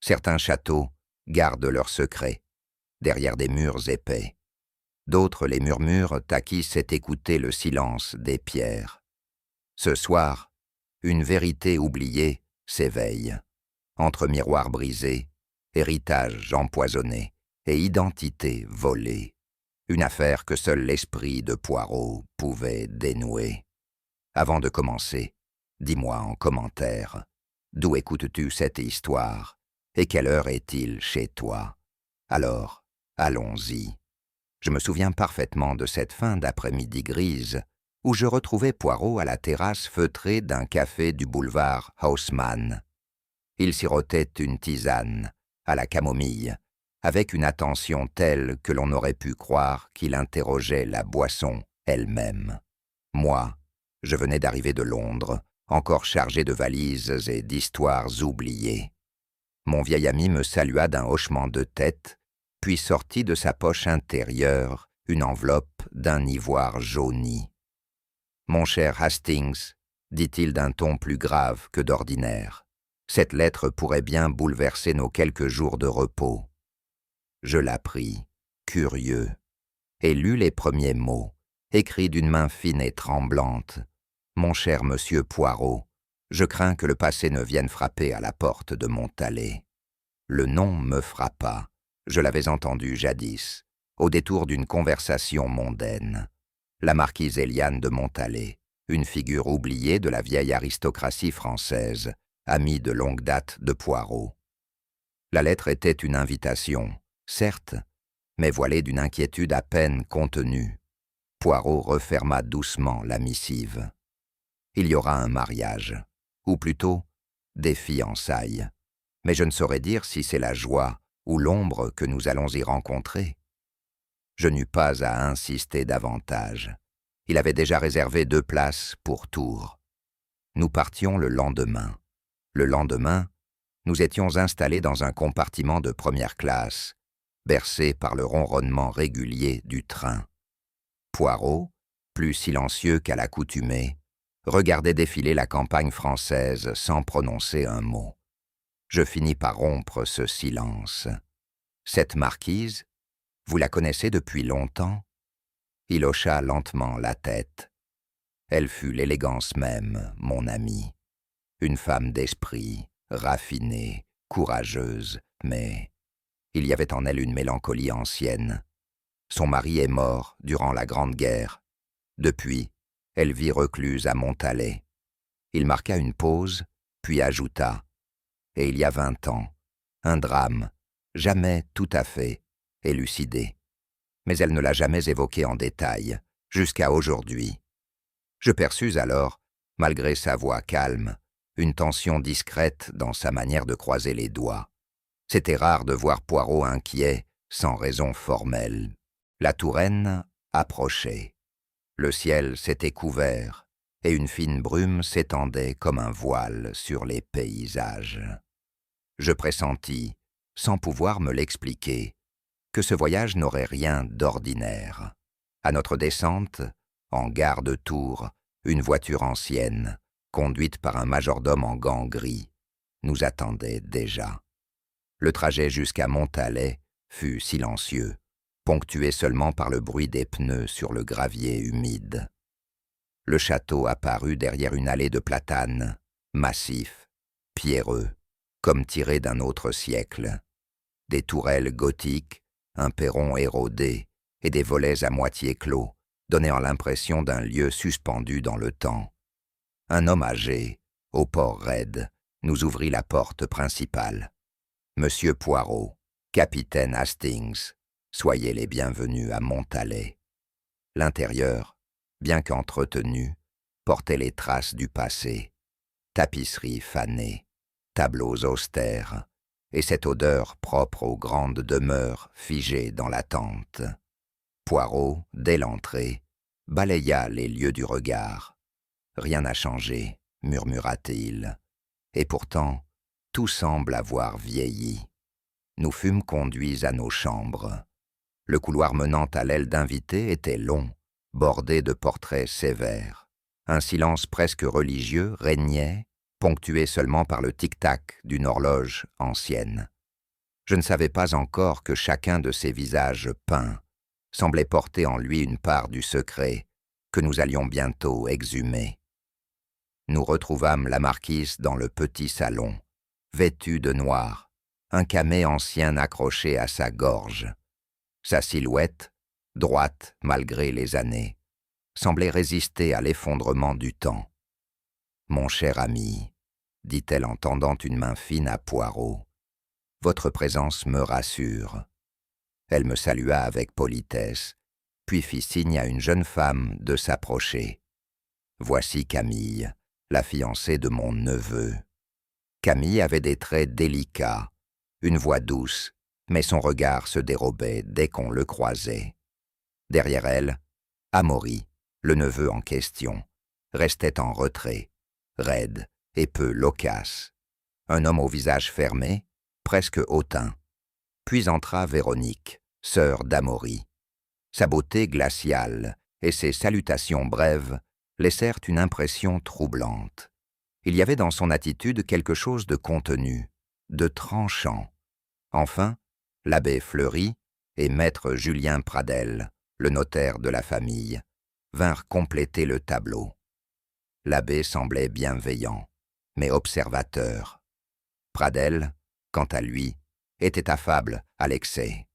Certains châteaux gardent leurs secrets, derrière des murs épais. D'autres les murmurent à qui sait écouter le silence des pierres. Ce soir, une vérité oubliée s'éveille. Entre miroirs brisés, héritage empoisonné et identité volée. Une affaire que seul l'esprit de Poirot pouvait dénouer. Avant de commencer, dis-moi en commentaire, d'où écoutes-tu cette histoire et quelle heure est-il chez toi? Alors, allons-y. Je me souviens parfaitement de cette fin d'après-midi grise où je retrouvais Poirot à la terrasse feutrée d'un café du boulevard Haussmann. Il sirotait une tisane, à la camomille, avec une attention telle que l'on aurait pu croire qu'il interrogeait la boisson elle-même. Moi, je venais d'arriver de Londres, encore chargé de valises et d'histoires oubliées. Mon vieil ami me salua d'un hochement de tête, puis sortit de sa poche intérieure une enveloppe d'un ivoire jauni. « Mon cher Hastings, dit-il d'un ton plus grave que d'ordinaire, cette lettre pourrait bien bouleverser nos quelques jours de repos. » Je la pris, curieux, et lus les premiers mots, écrits d'une main fine et tremblante. « Mon cher monsieur Poirot, je crains que le passé ne vienne frapper à la porte de Montalais. » Le nom me frappa. Je l'avais entendu jadis, au détour d'une conversation mondaine. La marquise Éliane de Montalais, une figure oubliée de la vieille aristocratie française, amie de longue date de Poirot. La lettre était une invitation, certes, mais voilée d'une inquiétude à peine contenue. Poirot referma doucement la missive. Il y aura un mariage, ou plutôt des fiançailles, mais je ne saurais dire si c'est la joie ou l'ombre que nous allons y rencontrer. Je n'eus pas à insister davantage. Il avait déjà réservé 2 places pour Tours. Nous partions le lendemain. Le lendemain, nous étions installés dans un compartiment de première classe, bercé par le ronronnement régulier du train. Poirot, plus silencieux qu'à l'accoutumée, regardait défiler la campagne française sans prononcer un mot. Je finis par rompre ce silence. « Cette marquise, vous la connaissez depuis longtemps ?» Il hocha lentement la tête. Elle fut l'élégance même, mon ami. Une femme d'esprit, raffinée, courageuse, mais il y avait en elle une mélancolie ancienne. Son mari est mort durant la Grande Guerre. Depuis, elle vit recluse à Montalais. Il marqua une pause, puis ajouta « Et il y a 20 ans, un drame, jamais tout à fait élucidé. » Mais elle ne l'a jamais évoqué en détail, jusqu'à aujourd'hui. Je perçus alors, malgré sa voix calme, une tension discrète dans sa manière de croiser les doigts. C'était rare de voir Poirot inquiet, sans raison formelle. La Touraine approchait. Le ciel s'était couvert, et une fine brume s'étendait comme un voile sur les paysages. Je pressentis, sans pouvoir me l'expliquer, que ce voyage n'aurait rien d'ordinaire. À notre descente, en gare de Tours, une voiture ancienne, conduite par un majordome en gants gris, nous attendait déjà. Le trajet jusqu'à Montalais fut silencieux, ponctué seulement par le bruit des pneus sur le gravier humide. Le château apparut derrière une allée de platanes, massif, pierreux, comme tiré d'un autre siècle. Des tourelles gothiques, un perron érodé et des volets à moitié clos, donnant l'impression d'un lieu suspendu dans le temps. Un homme âgé, au port raide, nous ouvrit la porte principale. « Monsieur Poirot, capitaine Hastings, soyez les bienvenus à Montalais. » L'intérieur, bien qu'entretenu, portait les traces du passé. Tapisseries fanées, tableaux austères, et cette odeur propre aux grandes demeures figées dans l'attente. Poirot, dès l'entrée, balaya les lieux du regard. « Rien n'a changé, » murmura-t-il. Et pourtant, tout semble avoir vieilli. Nous fûmes conduits à nos chambres. Le couloir menant à l'aile d'invité était long, bordé de portraits sévères. Un silence presque religieux régnait, ponctué seulement par le tic-tac d'une horloge ancienne. Je ne savais pas encore que chacun de ces visages peints semblait porter en lui une part du secret que nous allions bientôt exhumer. Nous retrouvâmes la marquise dans le petit salon, vêtue de noir, un camée ancien accroché à sa gorge. Sa silhouette, droite malgré les années, semblait résister à l'effondrement du temps. « Mon cher ami, dit-elle en tendant une main fine à Poirot, votre présence me rassure. » Elle me salua avec politesse, puis fit signe à une jeune femme de s'approcher. « Voici Camille, la fiancée de mon neveu. » Camille avait des traits délicats, une voix douce, mais son regard se dérobait dès qu'on le croisait. Derrière elle, Amaury, le neveu en question, restait en retrait, raide et peu loquace. Un homme au visage fermé, presque hautain. Puis entra Véronique, sœur d'Amaury. Sa beauté glaciale et ses salutations brèves laissèrent une impression troublante. Il y avait dans son attitude quelque chose de contenu, de tranchant. Enfin, l'abbé Fleury et maître Julien Pradel, le notaire de la famille, vinrent compléter le tableau. L'abbé semblait bienveillant, mais observateur. Pradel, quant à lui, était affable à l'excès.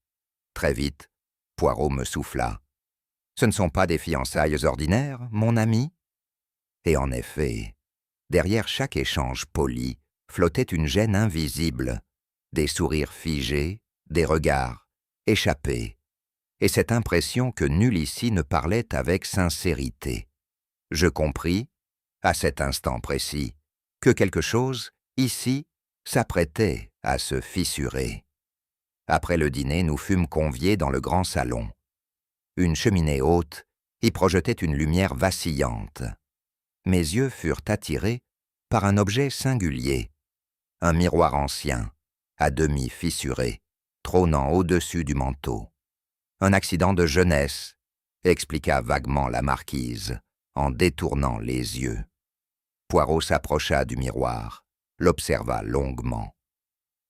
Très vite, Poirot me souffla. « Ce ne sont pas des fiançailles ordinaires, mon ami ?» Et en effet, derrière chaque échange poli flottait une gêne invisible, des sourires figés, des regards échappés, et cette impression que nul ici ne parlait avec sincérité. Je compris, à cet instant précis, que quelque chose, ici, s'apprêtait à se fissurer. Après le dîner, nous fûmes conviés dans le grand salon. Une cheminée haute y projetait une lumière vacillante. Mes yeux furent attirés par un objet singulier, un miroir ancien, à demi fissuré, trônant au-dessus du manteau. Un accident de jeunesse, expliqua vaguement la marquise, en détournant les yeux. Poirot s'approcha du miroir, l'observa longuement.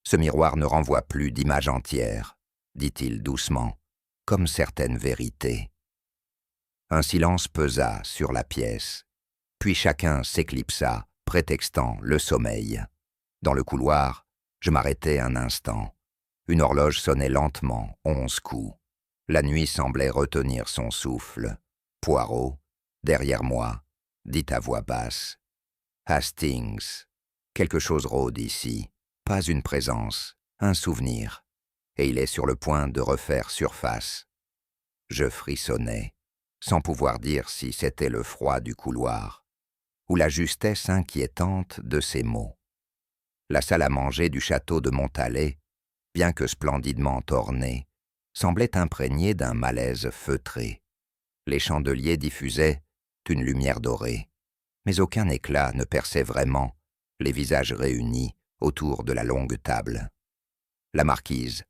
« Ce miroir ne renvoie plus d'image entière, » dit-il doucement, comme certaines vérités. Un silence pesa sur la pièce, puis chacun s'éclipsa, prétextant le sommeil. Dans le couloir, je m'arrêtai un instant. Une horloge sonnait lentement, 11 coups. La nuit semblait retenir son souffle. Poirot, derrière moi, dit à voix basse. « Hastings, quelque chose rôde ici, pas une présence, un souvenir, et il est sur le point de refaire surface. » Je frissonnais, sans pouvoir dire si c'était le froid du couloir, ou la justesse inquiétante de ses mots. La salle à manger du château de Montalet, bien que splendidement ornée, semblait imprégnée d'un malaise feutré. Les chandeliers diffusaient une lumière dorée, mais aucun éclat ne perçait vraiment les visages réunis autour de la longue table. La marquise,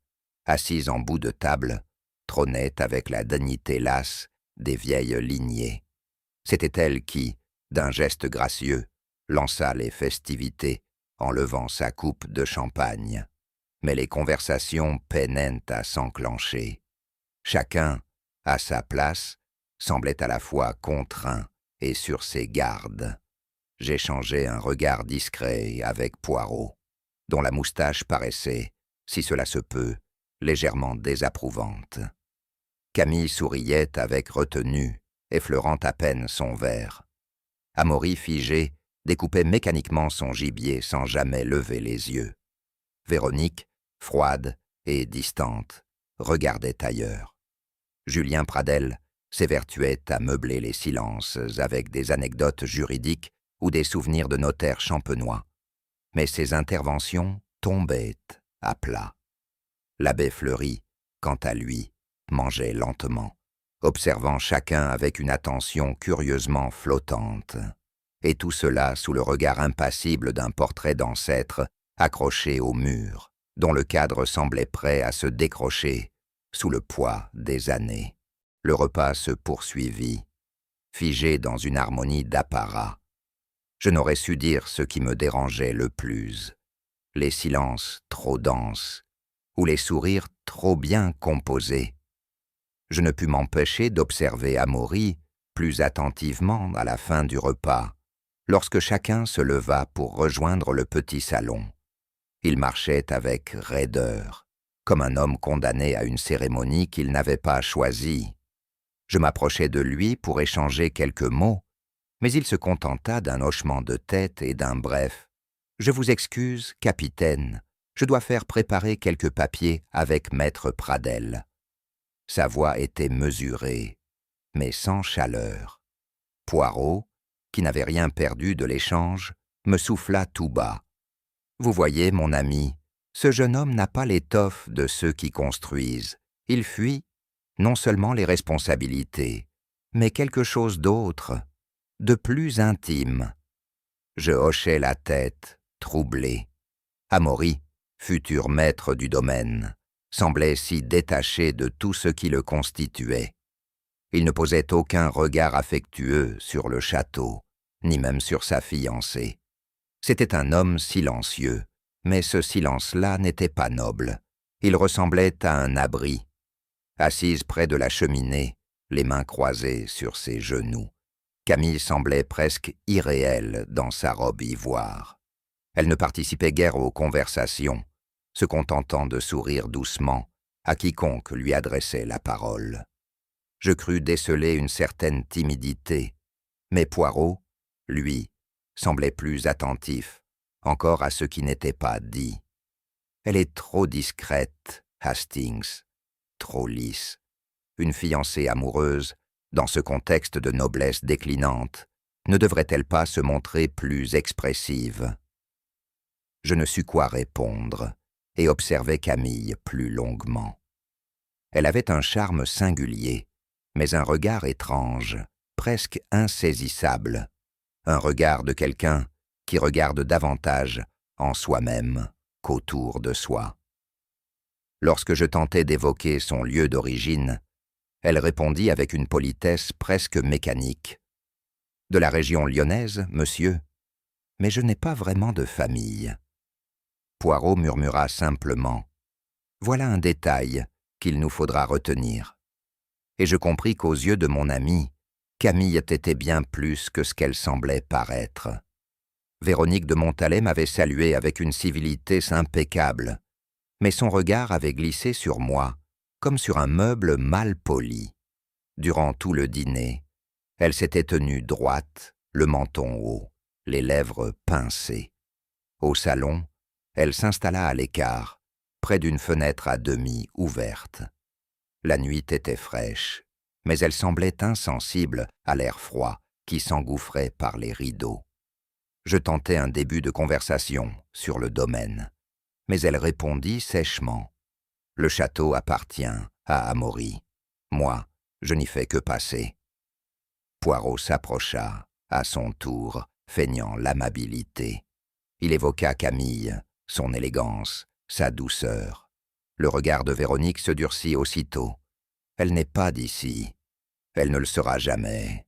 assise en bout de table, trônait avec la dignité lasse des vieilles lignées. C'était elle qui, d'un geste gracieux, lança les festivités en levant sa coupe de champagne. Mais les conversations peinaient à s'enclencher. Chacun, à sa place, semblait à la fois contraint et sur ses gardes. J'échangeai un regard discret avec Poirot, dont la moustache paraissait, si cela se peut, légèrement désapprouvante. Camille souriait avec retenue, effleurant à peine son verre. Amaury, figé, découpait mécaniquement son gibier sans jamais lever les yeux. Véronique, froide et distante, regardait ailleurs. Julien Pradel s'évertuait à meubler les silences avec des anecdotes juridiques ou des souvenirs de notaires champenois. Mais ses interventions tombaient à plat. L'abbé Fleury, quant à lui, mangeait lentement, observant chacun avec une attention curieusement flottante. Et tout cela sous le regard impassible d'un portrait d'ancêtre accroché au mur, dont le cadre semblait prêt à se décrocher sous le poids des années. Le repas se poursuivit, figé dans une harmonie d'apparat. Je n'aurais su dire ce qui me dérangeait le plus. Les silences trop denses, ou les sourires trop bien composés. Je ne pus m'empêcher d'observer Amaury plus attentivement à la fin du repas, lorsque chacun se leva pour rejoindre le petit salon. Il marchait avec raideur, comme un homme condamné à une cérémonie qu'il n'avait pas choisie. Je m'approchai de lui pour échanger quelques mots, mais il se contenta d'un hochement de tête et d'un bref « Je vous excuse, capitaine, je dois faire préparer quelques papiers avec maître Pradel. » Sa voix était mesurée, mais sans chaleur. Poirot, qui n'avait rien perdu de l'échange, me souffla tout bas. « Vous voyez, mon ami, ce jeune homme n'a pas l'étoffe de ceux qui construisent. Il fuit non seulement les responsabilités, mais quelque chose d'autre, de plus intime. » Je hochai la tête, troublé. Amaury, futur maître du domaine, semblait si détaché de tout ce qui le constituait. Il ne posait aucun regard affectueux sur le château, ni même sur sa fiancée. C'était un homme silencieux, mais ce silence-là n'était pas noble. Il ressemblait à un abri. Assise près de la cheminée, les mains croisées sur ses genoux, Camille semblait presque irréelle dans sa robe ivoire. Elle ne participait guère aux conversations, se contentant de sourire doucement à quiconque lui adressait la parole. Je crus déceler une certaine timidité, mais Poirot, lui, semblait plus attentif, encore à ce qui n'était pas dit. « Elle est trop discrète, Hastings, trop lisse. Une fiancée amoureuse, dans ce contexte de noblesse déclinante, ne devrait-elle pas se montrer plus expressive ?» Je ne sus quoi répondre et observai Camille plus longuement. Elle avait un charme singulier, mais un regard étrange, presque insaisissable, un regard de quelqu'un qui regarde davantage en soi-même qu'autour de soi. Lorsque je tentai d'évoquer son lieu d'origine, elle répondit avec une politesse presque mécanique. « De la région lyonnaise, monsieur, mais je n'ai pas vraiment de famille. » Poirot murmura simplement « Voilà un détail qu'il nous faudra retenir. » Et je compris qu'aux yeux de mon ami, Camille était bien plus que ce qu'elle semblait paraître. Véronique de Montalais m'avait salué avec une civilité impeccable, mais son regard avait glissé sur moi comme sur un meuble mal poli. Durant tout le dîner, elle s'était tenue droite, le menton haut, les lèvres pincées. Au salon, elle s'installa à l'écart, près d'une fenêtre à demi ouverte. La nuit était fraîche, mais elle semblait insensible à l'air froid qui s'engouffrait par les rideaux. Je tentai un début de conversation sur le domaine, mais elle répondit sèchement. « Le château appartient à Amaury. Moi, je n'y fais que passer. » Poirot s'approcha, à son tour, feignant l'amabilité. Il évoqua Camille, son élégance, sa douceur. Le regard de Véronique se durcit aussitôt. « Elle n'est pas d'ici. Elle ne le sera jamais. »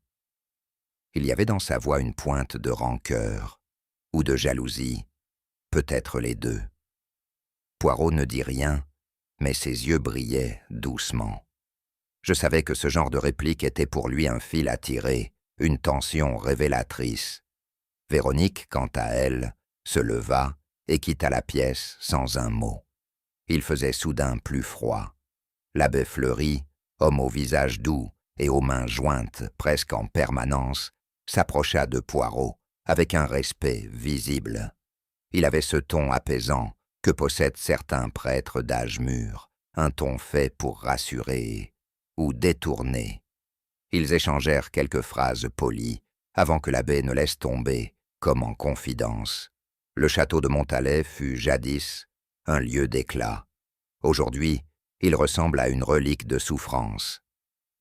Il y avait dans sa voix une pointe de rancœur, ou de jalousie, peut-être les deux. Poirot ne dit rien, mais ses yeux brillaient doucement. Je savais que ce genre de réplique était pour lui un fil à tirer, une tension révélatrice. Véronique, quant à elle, se leva et quitta la pièce sans un mot. Il faisait soudain plus froid. L'abbé Fleury, homme au visage doux et aux mains jointes presque en permanence, s'approcha de Poirot avec un respect visible. Il avait ce ton apaisant que possèdent certains prêtres d'âge mûr, un ton fait pour rassurer ou détourner. Ils échangèrent quelques phrases polies avant que l'abbé ne laisse tomber, comme en confidence. Le château de Montalais fut jadis un lieu d'éclat. Aujourd'hui, il ressemble à une relique de souffrance.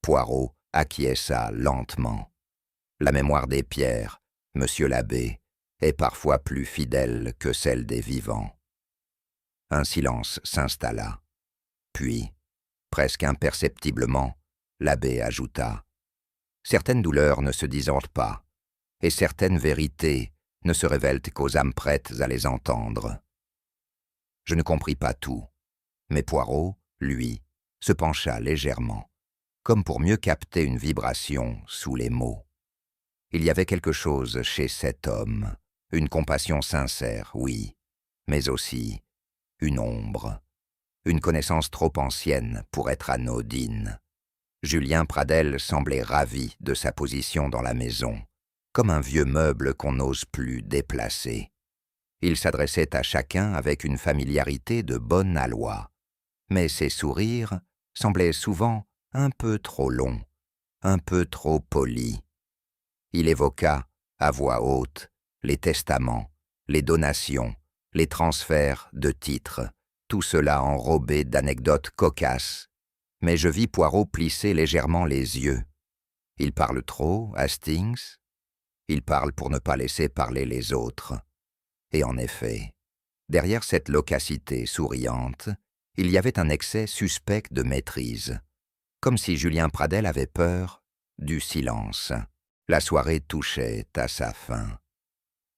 Poirot acquiesça lentement. La mémoire des pierres, monsieur l'abbé, est parfois plus fidèle que celle des vivants. Un silence s'installa. Puis, presque imperceptiblement, l'abbé ajouta « Certaines douleurs ne se disent pas, et certaines vérités ne se révèlent qu'aux âmes prêtes à les entendre. » Je ne compris pas tout, Mais Poirot, lui, se pencha légèrement, comme pour mieux capter une vibration sous les mots. Il y avait quelque chose chez cet homme, une compassion sincère, oui, mais aussi une ombre, une connaissance trop ancienne pour être anodine. Julien Pradel semblait ravi de sa position dans la maison, comme un vieux meuble qu'on n'ose plus déplacer. Il s'adressait à chacun avec une familiarité de bon aloi, mais ses sourires semblaient souvent un peu trop longs, un peu trop polis. Il évoqua, à voix haute, les testaments, les donations, les transferts de titres, tout cela enrobé d'anecdotes cocasses. Mais je vis Poirot plisser légèrement les yeux. Il parle trop, Hastings? Il parle pour ne pas laisser parler les autres. Et en effet, derrière cette loquacité souriante, il y avait un excès suspect de maîtrise, comme si Julien Pradel avait peur du silence. La soirée touchait à sa fin.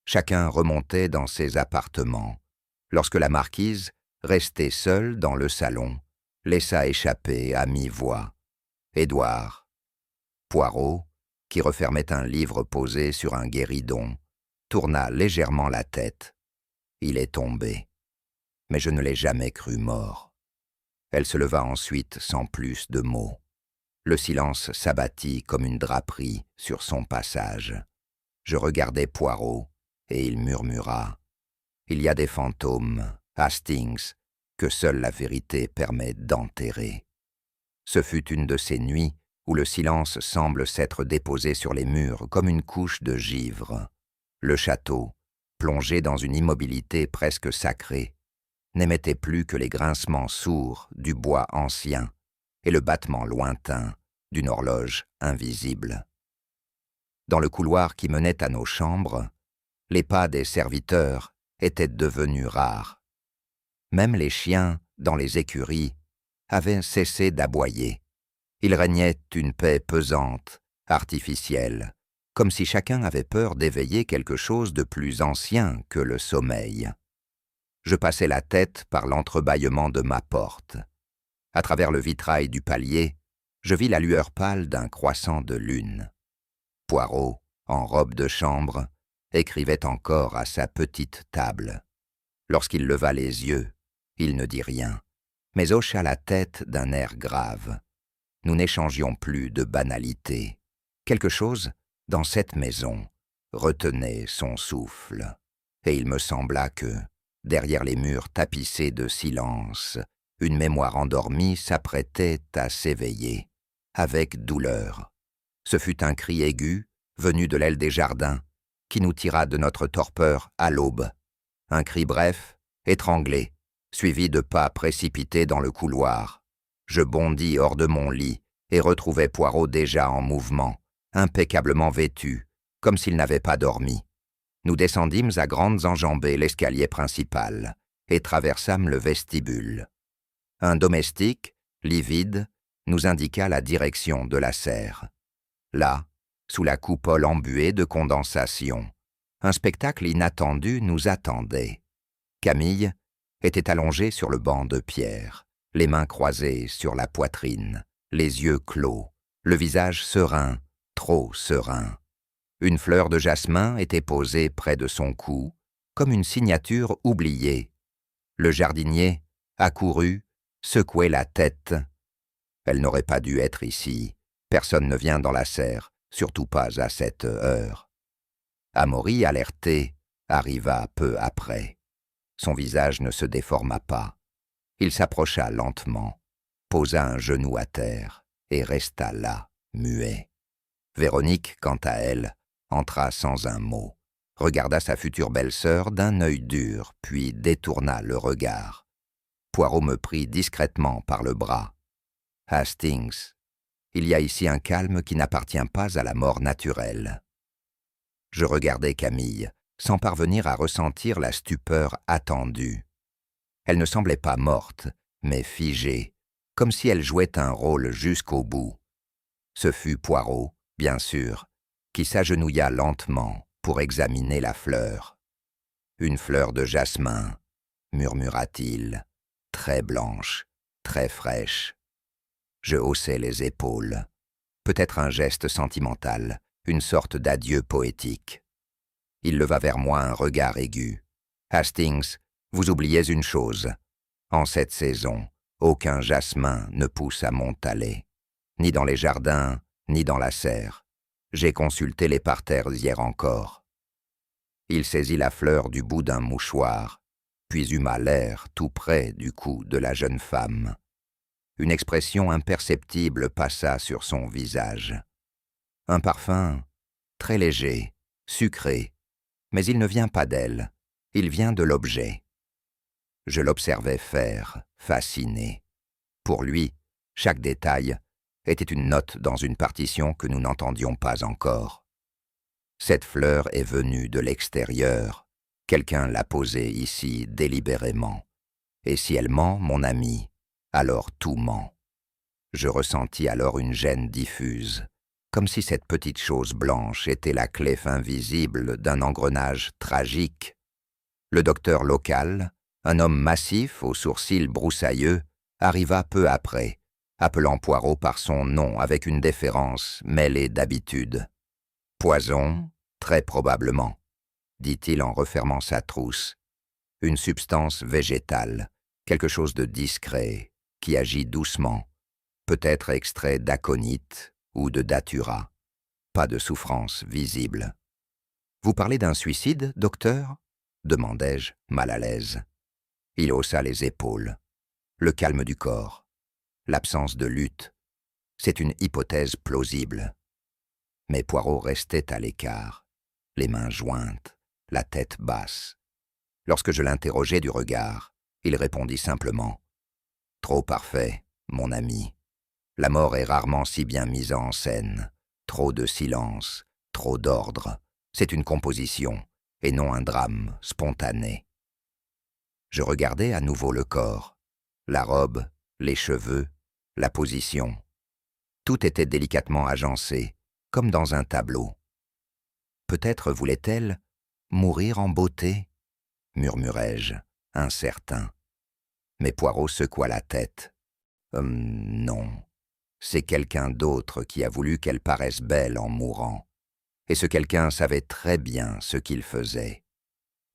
Chacun remontait dans ses appartements, lorsque la marquise, restée seule dans le salon, laissa échapper à mi-voix « Édouard ». Poirot, qui refermait un livre posé sur un guéridon, tourna légèrement la tête. Il est tombé. Mais je ne l'ai jamais cru mort. Elle se leva ensuite sans plus de mots. Le silence s'abattit comme une draperie sur son passage. Je regardai Poirot, et il murmura « Il y a des fantômes, Hastings, que seule la vérité permet d'enterrer. » Ce fut une de ces nuits où le silence semble s'être déposé sur les murs comme une couche de givre. Le château, plongé dans une immobilité presque sacrée, n'émettait plus que les grincements sourds du bois ancien et le battement lointain d'une horloge invisible. Dans le couloir qui menait à nos chambres, les pas des serviteurs étaient devenus rares. Même les chiens, dans les écuries, avaient cessé d'aboyer. Il régnait une paix pesante, artificielle, comme si chacun avait peur d'éveiller quelque chose de plus ancien que le sommeil. Je passai la tête par l'entrebâillement de ma porte. À travers le vitrail du palier, je vis la lueur pâle d'un croissant de lune. Poirot, en robe de chambre, écrivait encore à sa petite table. Lorsqu'il leva les yeux, il ne dit rien, mais hocha la tête d'un air grave. Nous n'échangions plus de banalités. Quelque chose, dans cette maison, retenait son souffle, et il me sembla que, derrière les murs tapissés de silence, une mémoire endormie s'apprêtait à s'éveiller, avec douleur. Ce fut un cri aigu, venu de l'aile des jardins, qui nous tira de notre torpeur à l'aube. Un cri bref, étranglé, suivi de pas précipités dans le couloir. Je bondis hors de mon lit et retrouvai Poirot déjà en mouvement, impeccablement vêtu, comme s'il n'avait pas dormi. Nous descendîmes à grandes enjambées l'escalier principal et traversâmes le vestibule. Un domestique, livide, nous indiqua la direction de la serre. Là, sous la coupole embuée de condensation, un spectacle inattendu nous attendait. Camille était allongée sur le banc de pierre, les mains croisées sur la poitrine, les yeux clos, le visage serein, trop serein. Une fleur de jasmin était posée près de son cou, comme une signature oubliée. Le jardinier, accouru, secouait la tête. Elle n'aurait pas dû être ici. Personne ne vient dans la serre, surtout pas à cette heure. Amaury, alerté, arriva peu après. Son visage ne se déforma pas. Il s'approcha lentement, posa un genou à terre et resta là, muet. Véronique, quant à elle, entra sans un mot, regarda sa future belle-sœur d'un œil dur, puis détourna le regard. Poirot me prit discrètement par le bras. « Hastings, il y a ici un calme qui n'appartient pas à la mort naturelle. » Je regardai Camille, sans parvenir à ressentir la stupeur attendue. Elle ne semblait pas morte, mais figée, comme si elle jouait un rôle jusqu'au bout. Ce fut Poirot, bien sûr, qui s'agenouilla lentement pour examiner la fleur. « Une fleur de jasmin, » murmura-t-il. « très blanche, très fraîche. Je haussai les épaules. Peut-être un geste sentimental, une sorte d'adieu poétique. Il leva vers moi un regard aigu. « Hastings, vous oubliez une chose. En cette saison, aucun jasmin ne pousse à Montalet, ni dans les jardins, ni dans la serre. J'ai consulté les parterres hier encore. » Il saisit la fleur du bout d'un mouchoir, puis huma l'air tout près du cou de la jeune femme. Une expression imperceptible passa sur son visage. Un parfum très léger, sucré, mais il ne vient pas d'elle, il vient de l'objet. Je l'observais faire, fasciné. Pour lui, chaque détail était une note dans une partition que nous n'entendions pas encore. Cette fleur est venue de l'extérieur. Quelqu'un l'a posée ici délibérément. Et si elle ment, mon ami, alors tout ment. Je ressentis alors une gêne diffuse, comme si cette petite chose blanche était la clef invisible d'un engrenage tragique. Le docteur local, un homme massif aux sourcils broussailleux, arriva peu après, appelant Poirot par son nom avec une déférence mêlée d'habitude. « Poison, très probablement, » dit-il en refermant sa trousse. « Une substance végétale, quelque chose de discret, qui agit doucement, peut-être extrait d'aconite ou de datura. Pas de souffrance visible. »« Vous parlez d'un suicide, docteur ?» demandai-je, mal à l'aise. Il haussa les épaules. Le calme du corps, l'absence de lutte, c'est une hypothèse plausible. Mais Poirot restait à l'écart, les mains jointes, la tête basse. Lorsque je l'interrogeai du regard, il répondit simplement « Trop parfait, mon ami. La mort est rarement si bien mise en scène. Trop de silence, trop d'ordre. C'est une composition, et non un drame spontané. » Je regardais à nouveau le corps, la robe, les cheveux, la position. Tout était délicatement agencé, comme dans un tableau. Peut-être voulait-elle mourir en beauté, murmurai-je, incertain. Mais Poirot secoua la tête. Non, c'est quelqu'un d'autre qui a voulu qu'elle paraisse belle en mourant. Et ce quelqu'un savait très bien ce qu'il faisait.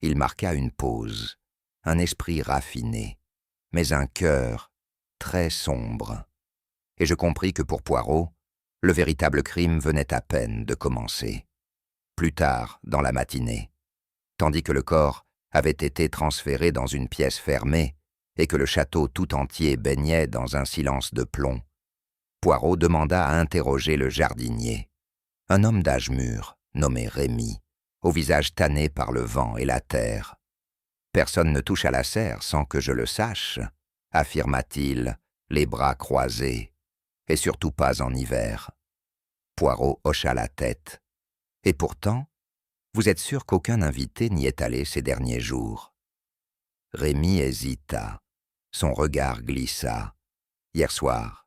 Il marqua une pause, un esprit raffiné, mais un cœur très sombre. Et je compris que pour Poirot, le véritable crime venait à peine de commencer. Plus tard, dans la matinée, tandis que le corps avait été transféré dans une pièce fermée et que le château tout entier baignait dans un silence de plomb, Poirot demanda à interroger le jardinier, un homme d'âge mûr, nommé Rémy, au visage tanné par le vent et la terre. « Personne ne touche à la serre sans que je le sache, » affirma-t-il, les bras croisés, et surtout pas en hiver. Poirot hocha la tête. « Et pourtant, vous êtes sûr qu'aucun invité n'y est allé ces derniers jours ?» Rémy hésita. Son regard glissa. « Hier soir,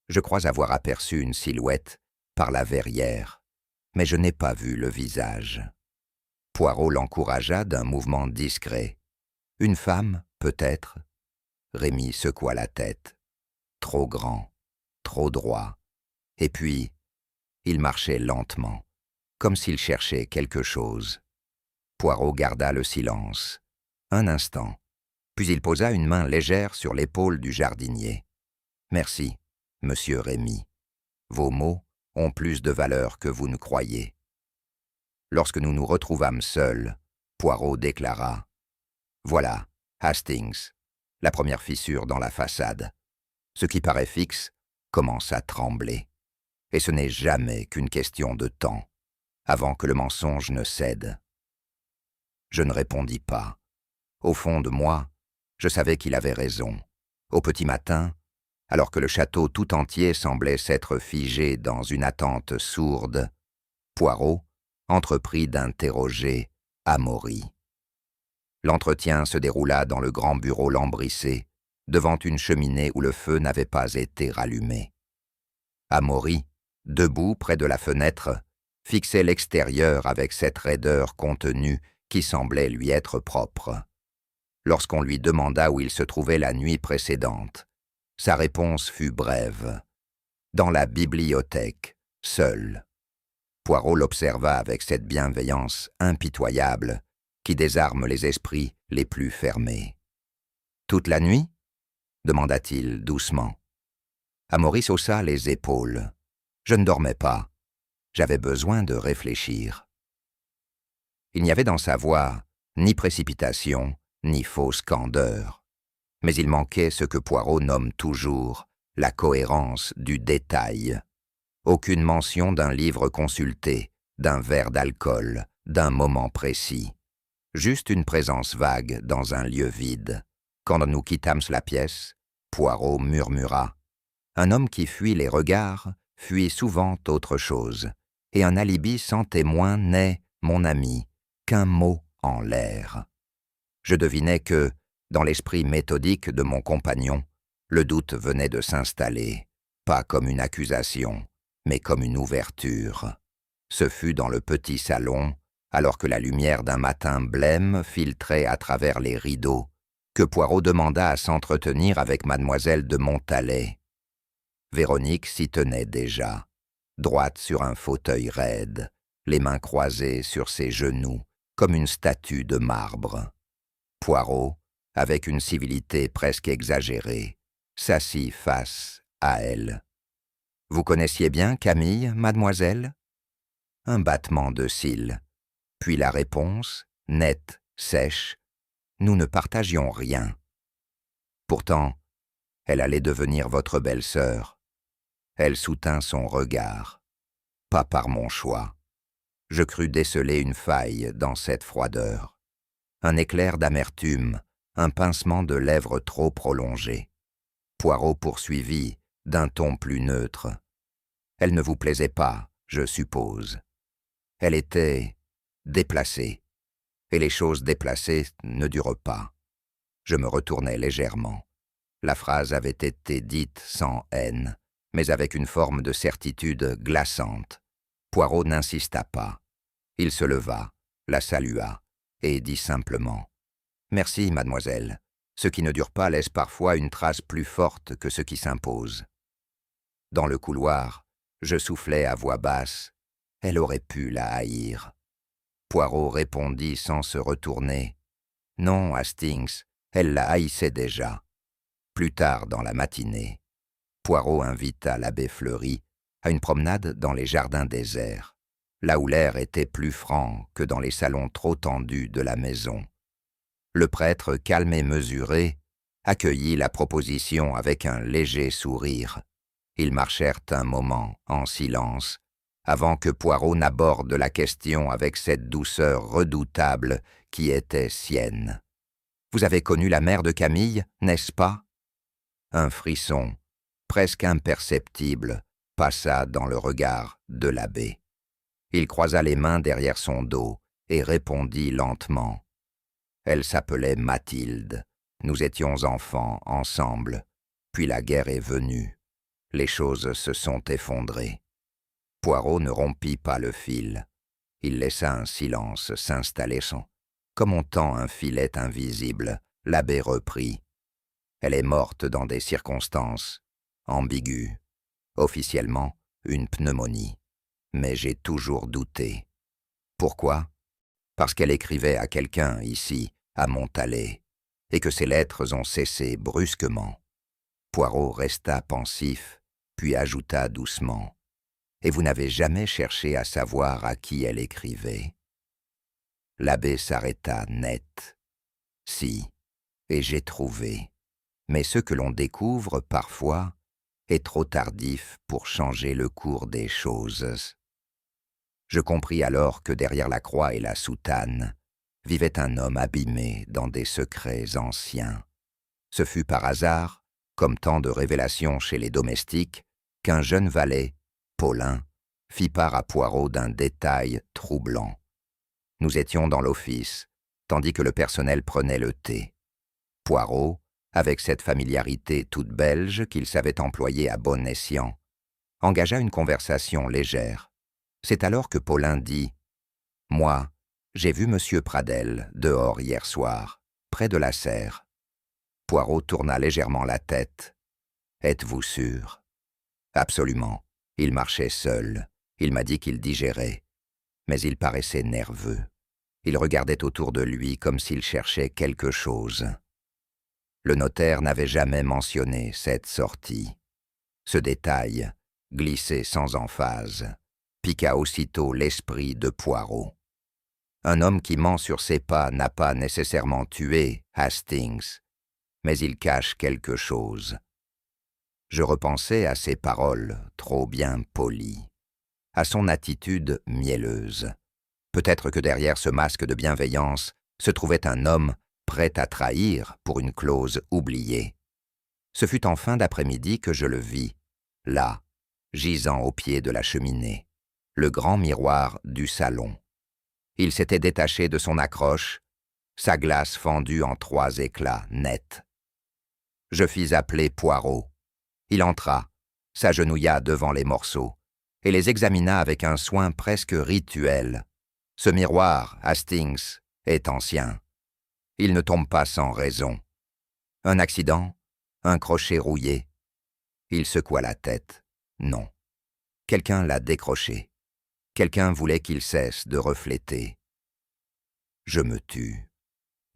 je crois avoir aperçu une silhouette par la verrière, mais je n'ai pas vu le visage. » Poirot l'encouragea d'un mouvement discret. « Une femme, peut-être ?» Rémy secoua la tête. Trop grand, trop droit. Et puis, il marchait lentement, comme s'il cherchait quelque chose. Poirot garda le silence. Un instant, puis il posa une main légère sur l'épaule du jardinier. « Merci, monsieur Rémy. Vos mots ont plus de valeur que vous ne croyez. » Lorsque nous nous retrouvâmes seuls, Poirot déclara « Voilà, Hastings, la première fissure dans la façade. Ce qui paraît fixe commence à trembler. Et ce n'est jamais qu'une question de temps, avant que le mensonge ne cède. » Je ne répondis pas. Au fond de moi, je savais qu'il avait raison. Au petit matin, alors que le château tout entier semblait s'être figé dans une attente sourde, Poirot entreprit d'interroger Amaury. L'entretien se déroula dans le grand bureau lambrissé, devant une cheminée où le feu n'avait pas été rallumé. Amaury, debout près de la fenêtre, fixait l'extérieur avec cette raideur contenue qui semblait lui être propre. lorsqu'on lui demanda où il se trouvait la nuit précédente. Sa réponse fut brève. Dans la bibliothèque, seul. Poirot l'observa avec cette bienveillance impitoyable qui désarme les esprits les plus fermés. « Toute la nuit » demanda-t-il doucement. Amaury haussa les épaules. « Je ne dormais pas. J'avais besoin de réfléchir. » Il n'y avait dans sa voix ni précipitation, ni fausse candeur. Mais il manquait ce que Poirot nomme toujours la cohérence du détail. Aucune mention d'un livre consulté, d'un verre d'alcool, d'un moment précis. Juste une présence vague dans un lieu vide. Quand nous quittâmes la pièce, Poirot murmura. Un homme qui fuit les regards fuit souvent autre chose, et un alibi sans témoin n'est, mon ami, qu'un mot en l'air. Je devinais que, dans l'esprit méthodique de mon compagnon, le doute venait de s'installer, pas comme une accusation, mais comme une ouverture. Ce fut dans le petit salon, alors que la lumière d'un matin blême filtrait à travers les rideaux, que Poirot demanda à s'entretenir avec mademoiselle de Montalais. Véronique s'y tenait déjà, droite sur un fauteuil raide, les mains croisées sur ses genoux, comme une statue de marbre. Poirot, avec une civilité presque exagérée, s'assit face à elle. « Vous connaissiez bien Camille, mademoiselle ?» Un battement de cils, puis la réponse, nette, sèche, « Nous ne partagions rien. » Pourtant, elle allait devenir votre belle-sœur. Elle soutint son regard. Pas par mon choix. Je crus déceler une faille dans cette froideur. Un éclair d'amertume, un pincement de lèvres trop prolongé. Poirot poursuivit, d'un ton plus neutre. Elle ne vous plaisait pas, je suppose. Elle était déplacée, et les choses déplacées ne durent pas. Je me retournai légèrement. La phrase avait été dite sans haine, mais avec une forme de certitude glaçante. Poirot n'insista pas. Il se leva, la salua, et dit simplement « Merci, mademoiselle. Ce qui ne dure pas laisse parfois une trace plus forte que ce qui s'impose. » Dans le couloir, je soufflai à voix basse. Elle aurait pu la haïr. Poirot répondit sans se retourner. Non, Hastings, elle la haïssait déjà. Plus tard dans la matinée, Poirot invita l'abbé Fleury à une promenade dans les jardins déserts, là où l'air était plus franc que dans les salons trop tendus de la maison. Le prêtre, calme et mesuré, accueillit la proposition avec un léger sourire. Ils marchèrent un moment en silence, avant que Poirot n'aborde la question avec cette douceur redoutable qui était sienne. « Vous avez connu la mère de Camille, n'est-ce pas ?» Un frisson, presque imperceptible, passa dans le regard de l'abbé. Il croisa les mains derrière son dos et répondit lentement. Elle s'appelait Mathilde. Nous étions enfants ensemble. Puis la guerre est venue. Les choses se sont effondrées. Poirot ne rompit pas le fil. Il laissa un silence s'installer comme on tend un filet invisible. L'abbé reprit. Elle est morte dans des circonstances ambiguës. Officiellement, une pneumonie. Mais j'ai toujours douté. Pourquoi ? Parce qu'elle écrivait à quelqu'un ici, à Montalais, et que ses lettres ont cessé brusquement. Poirot resta pensif, puis ajouta doucement. Et vous n'avez jamais cherché à savoir à qui elle écrivait. L'abbé s'arrêta net. Si, et j'ai trouvé. Mais ce que l'on découvre parfois est trop tardif pour changer le cours des choses. Je compris alors que derrière la croix et la soutane vivait un homme abîmé dans des secrets anciens. Ce fut par hasard, comme tant de révélations chez les domestiques, qu'un jeune valet, Paulin, fit part à Poirot d'un détail troublant. Nous étions dans l'office, tandis que le personnel prenait le thé. Poirot, avec cette familiarité toute belge qu'il savait employer à bon escient, engagea une conversation légère. C'est alors que Paulin dit « Moi, j'ai vu M. Pradel dehors hier soir. près de la serre. Poirot tourna légèrement la tête. « Êtes-vous sûr ?»« Absolument. Il marchait seul. Il m'a dit qu'il digérait. Mais il paraissait nerveux. Il regardait autour de lui comme s'il cherchait quelque chose. » Le notaire n'avait jamais mentionné cette sortie. Ce détail, glissé sans emphase, piqua aussitôt l'esprit de Poirot. Un homme qui ment sur ses pas n'a pas nécessairement tué Hastings, mais il cache quelque chose. Je repensais à ses paroles trop bien polies, à son attitude mielleuse. Peut-être que derrière ce masque de bienveillance se trouvait un homme prêt à trahir pour une clause oubliée. Ce fut en fin d'après-midi que je le vis, là, gisant au pied de la cheminée, le grand miroir du salon. Il s'était détaché de son accroche, sa glace fendue en 3 éclats nets. Je fis appeler Poirot. Il entra, s'agenouilla devant les morceaux, et les examina avec un soin presque rituel. Ce miroir, Hastings, est ancien. Il ne tombe pas sans raison. Un accident, un crochet rouillé. Il secoua la tête. Non. Quelqu'un l'a décroché. Quelqu'un voulait qu'il cesse de refléter. Je me tus.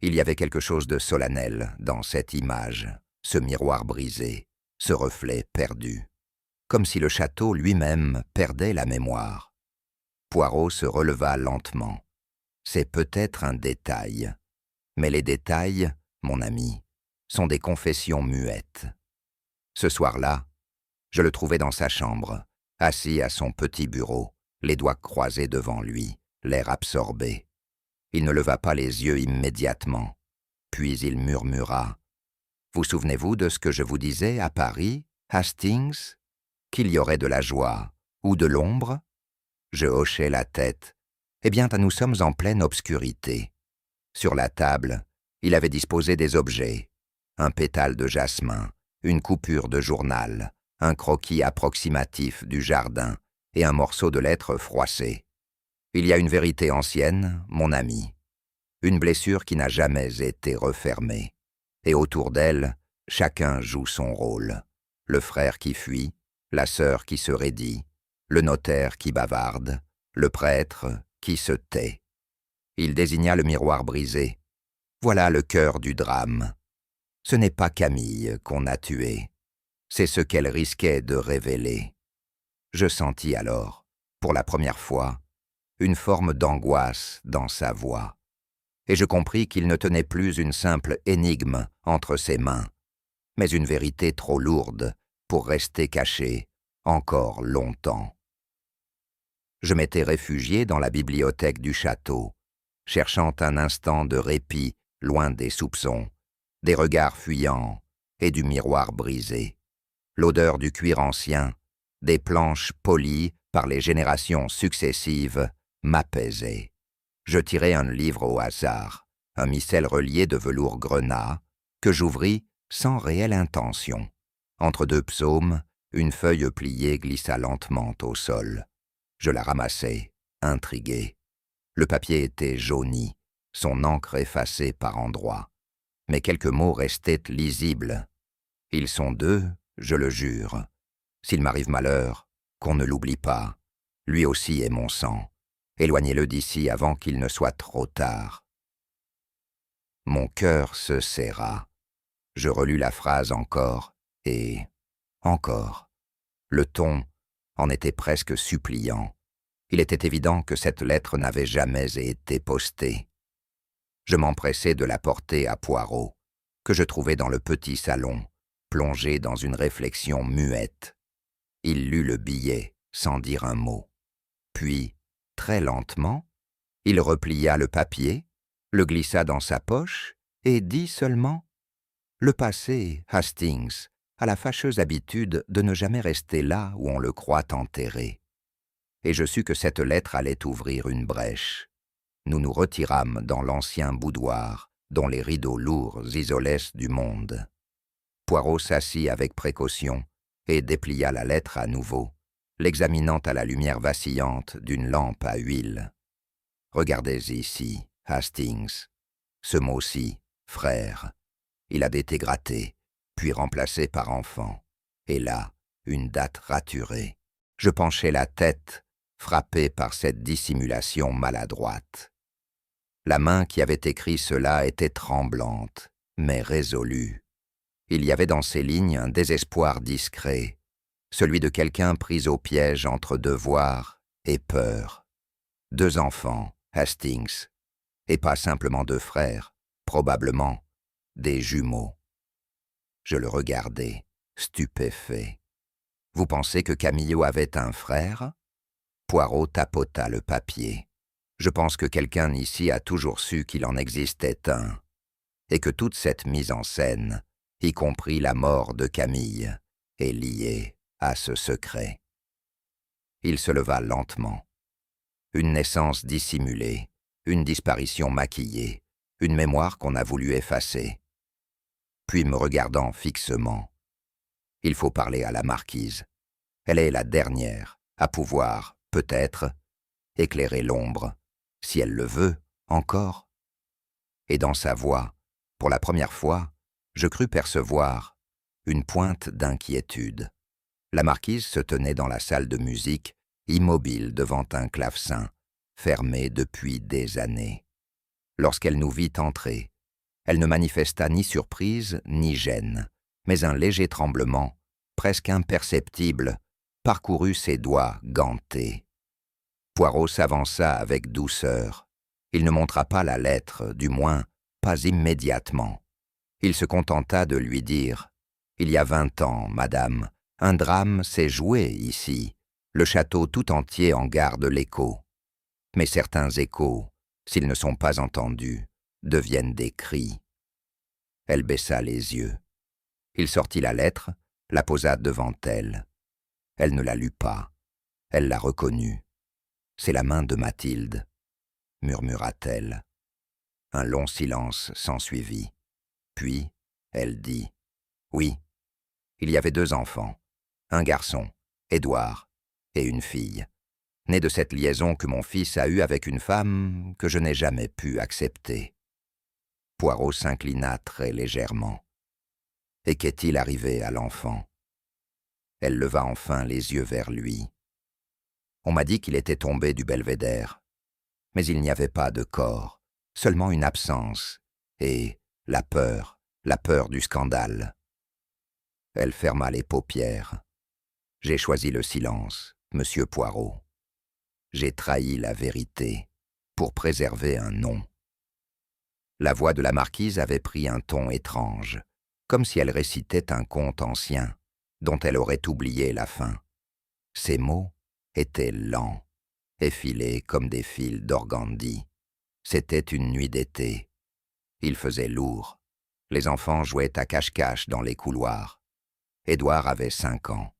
Il y avait quelque chose de solennel dans cette image, ce miroir brisé, ce reflet perdu, comme si le château lui-même perdait la mémoire. Poirot se releva lentement. C'est peut-être un détail, mais les détails, mon ami, sont des confessions muettes. Ce soir-là, je le trouvai dans sa chambre, assis à son petit bureau, les doigts croisés devant lui, l'air absorbé. Il ne leva pas les yeux immédiatement, puis il murmura « Vous souvenez-vous de ce que je vous disais à Paris, Hastings? Qu'il y aurait de la joie ou de l'ombre ?» Je hochai la tête. « Eh bien, nous sommes en pleine obscurité. » Sur la table, il avait disposé des objets, un pétale de jasmin, une coupure de journal, un croquis approximatif du jardin et un morceau de lettre froissée. Il y a une vérité ancienne, mon ami, une blessure qui n'a jamais été refermée, et autour d'elle, chacun joue son rôle. Le frère qui fuit, la sœur qui se raidit, le notaire qui bavarde, le prêtre qui se tait. Il désigna le miroir brisé. Voilà le cœur du drame. Ce n'est pas Camille qu'on a tuée, c'est ce qu'elle risquait de révéler. Je sentis alors, pour la première fois, une forme d'angoisse dans sa voix, et je compris qu'il ne tenait plus une simple énigme entre ses mains, mais une vérité trop lourde pour rester cachée encore longtemps. Je m'étais réfugié dans la bibliothèque du château, cherchant un instant de répit loin des soupçons, des regards fuyants et du miroir brisé. L'odeur du cuir ancien, des planches polies par les générations successives, m'apaisait. Je tirai un livre au hasard, un missel relié de velours grenat, que j'ouvris sans réelle intention. Entre 2 psaumes, une feuille pliée glissa lentement au sol. Je la ramassai, intrigué. Le papier était jauni, son encre effacée par endroits. Mais quelques mots restaient lisibles. Ils sont 2, je le jure. S'il m'arrive malheur, qu'on ne l'oublie pas. Lui aussi est mon sang. Éloignez-le d'ici avant qu'il ne soit trop tard. Mon cœur se serra. Je relus la phrase encore, et encore. Le ton en était presque suppliant. Il était évident que cette lettre n'avait jamais été postée. Je m'empressai de la porter à Poirot, que je trouvai dans le petit salon, plongé dans une réflexion muette. Il lut le billet sans dire un mot. Puis, très lentement, il replia le papier, le glissa dans sa poche et dit seulement « Le passé, Hastings, a la fâcheuse habitude de ne jamais rester là où on le croit enterré. » Et je sus que cette lettre allait ouvrir une brèche. Nous nous retirâmes dans l'ancien boudoir, dont les rideaux lourds isolaient du monde. Poirot s'assit avec précaution et déplia la lettre à nouveau, l'examinant à la lumière vacillante d'une lampe à huile. « Regardez ici, Hastings. Ce mot-ci, frère. Il avait été gratté, puis remplacé par enfant. Et là, une date raturée. Je penchai la tête, frappé par cette dissimulation maladroite. La main qui avait écrit cela était tremblante, mais résolue. Il y avait dans ces lignes un désespoir discret, celui de quelqu'un pris au piège entre devoir et peur. 2 enfants, Hastings, et pas simplement 2 frères, probablement des jumeaux. Je le regardai, stupéfait. « Vous pensez que Camillo avait un frère ?» Poirot tapota le papier. « Je pense que quelqu'un ici a toujours su qu'il en existait un, et que toute cette mise en scène, y compris la mort de Camille, est liée à ce secret. » Il se leva lentement. Une naissance dissimulée, une disparition maquillée, une mémoire qu'on a voulu effacer. Puis me regardant fixement, « Il faut parler à la marquise. Elle est la dernière à pouvoir, peut-être, éclairer l'ombre, si elle le veut, encore. » Et dans sa voix, pour la première fois, je crus percevoir une pointe d'inquiétude. La marquise se tenait dans la salle de musique, immobile devant un clavecin, fermé depuis des années. Lorsqu'elle nous vit entrer, elle ne manifesta ni surprise ni gêne, mais un léger tremblement, presque imperceptible, parcourut ses doigts gantés. Poirot s'avança avec douceur. Il ne montra pas la lettre, du moins pas immédiatement. Il se contenta de lui dire « Il y a 20 ans, madame, un drame s'est joué ici. Le château tout entier en garde l'écho. Mais certains échos, s'ils ne sont pas entendus, deviennent des cris. » Elle baissa les yeux. Il sortit la lettre, la posa devant elle. Elle ne la lut pas. Elle la reconnut. « C'est la main de Mathilde, » murmura-t-elle. Un long silence s'ensuivit. Puis, elle dit « Oui, il y avait 2 enfants, un garçon, Édouard, et une fille, née de cette liaison que mon fils a eue avec une femme que je n'ai jamais pu accepter. » Poirot s'inclina très légèrement. « Et qu'est-il arrivé à l'enfant ?» Elle leva enfin les yeux vers lui. « On m'a dit qu'il était tombé du belvédère, mais il n'y avait pas de corps, seulement une absence, et la peur du scandale. » Elle ferma les paupières. « J'ai choisi le silence, monsieur Poirot. J'ai trahi la vérité pour préserver un nom. » La voix de la marquise avait pris un ton étrange, comme si elle récitait un conte ancien, dont elle aurait oublié la fin. Ces mots étaient lents, effilés comme des fils d'organdi. C'était une nuit d'été. Il faisait lourd. Les enfants jouaient à cache-cache dans les couloirs. Édouard avait 5 ans.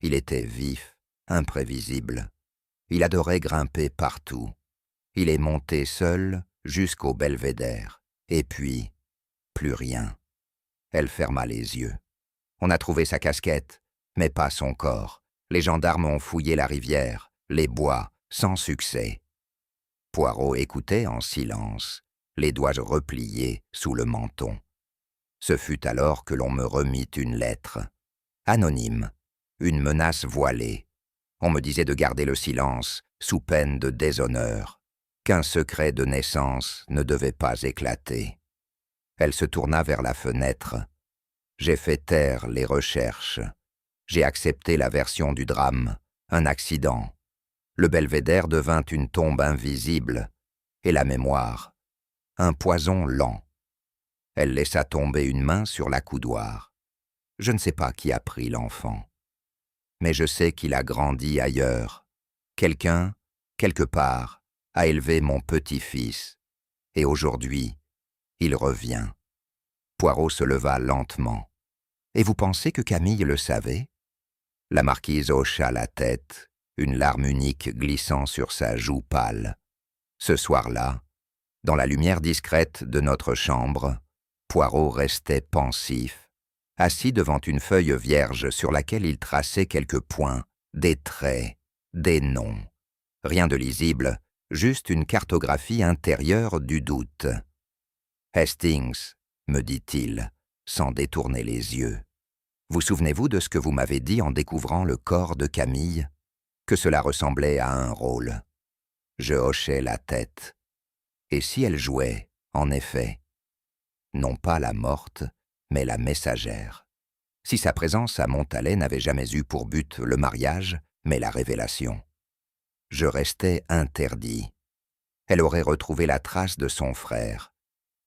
Il était vif, imprévisible. Il adorait grimper partout. Il est monté seul jusqu'au belvédère. Et puis, plus rien. Elle ferma les yeux. On a trouvé sa casquette, mais pas son corps. Les gendarmes ont fouillé la rivière, les bois, sans succès. Poirot écoutait en silence, les doigts repliés sous le menton. Ce fut alors que l'on me remit une lettre. Anonyme, une menace voilée. On me disait de garder le silence, sous peine de déshonneur, qu'un secret de naissance ne devait pas éclater. Elle se tourna vers la fenêtre. J'ai fait taire les recherches. J'ai accepté la version du drame, un accident. Le belvédère devint une tombe invisible, et la mémoire, un poison lent. Elle laissa tomber une main sur l'accoudoir. Je ne sais pas qui a pris l'enfant, mais je sais qu'il a grandi ailleurs. Quelqu'un, quelque part, a élevé mon petit-fils, et aujourd'hui, il revient. Poirot se leva lentement. « Et vous pensez que Camille le savait ?» La marquise hocha la tête, une larme unique glissant sur sa joue pâle. Ce soir-là, dans la lumière discrète de notre chambre, Poirot restait pensif, assis devant une feuille vierge sur laquelle il traçait quelques points, des traits, des noms. Rien de lisible, juste une cartographie intérieure du doute. Hastings, me dit-il, sans détourner les yeux. Vous souvenez-vous de ce que vous m'avez dit en découvrant le corps de Camille? Que cela ressemblait à un rôle. Je hochai la tête. Et si elle jouait, en effet, non pas la morte, mais la messagère? Si sa présence à Montalet n'avait jamais eu pour but le mariage, mais la révélation? Je restais interdit. Elle aurait retrouvé la trace de son frère,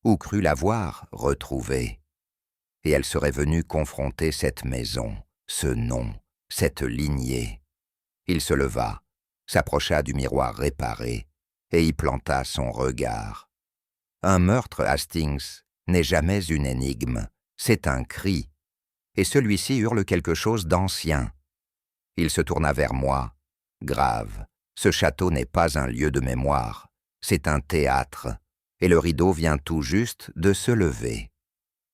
ou cru l'avoir retrouvée. Et elle serait venue confronter cette maison, ce nom, cette lignée. Il se leva, s'approcha du miroir réparé, et y planta son regard. Un meurtre, Hastings, n'est jamais une énigme, c'est un cri, et celui-ci hurle quelque chose d'ancien. Il se tourna vers moi, grave. Ce château n'est pas un lieu de mémoire, c'est un théâtre, et le rideau vient tout juste de se lever.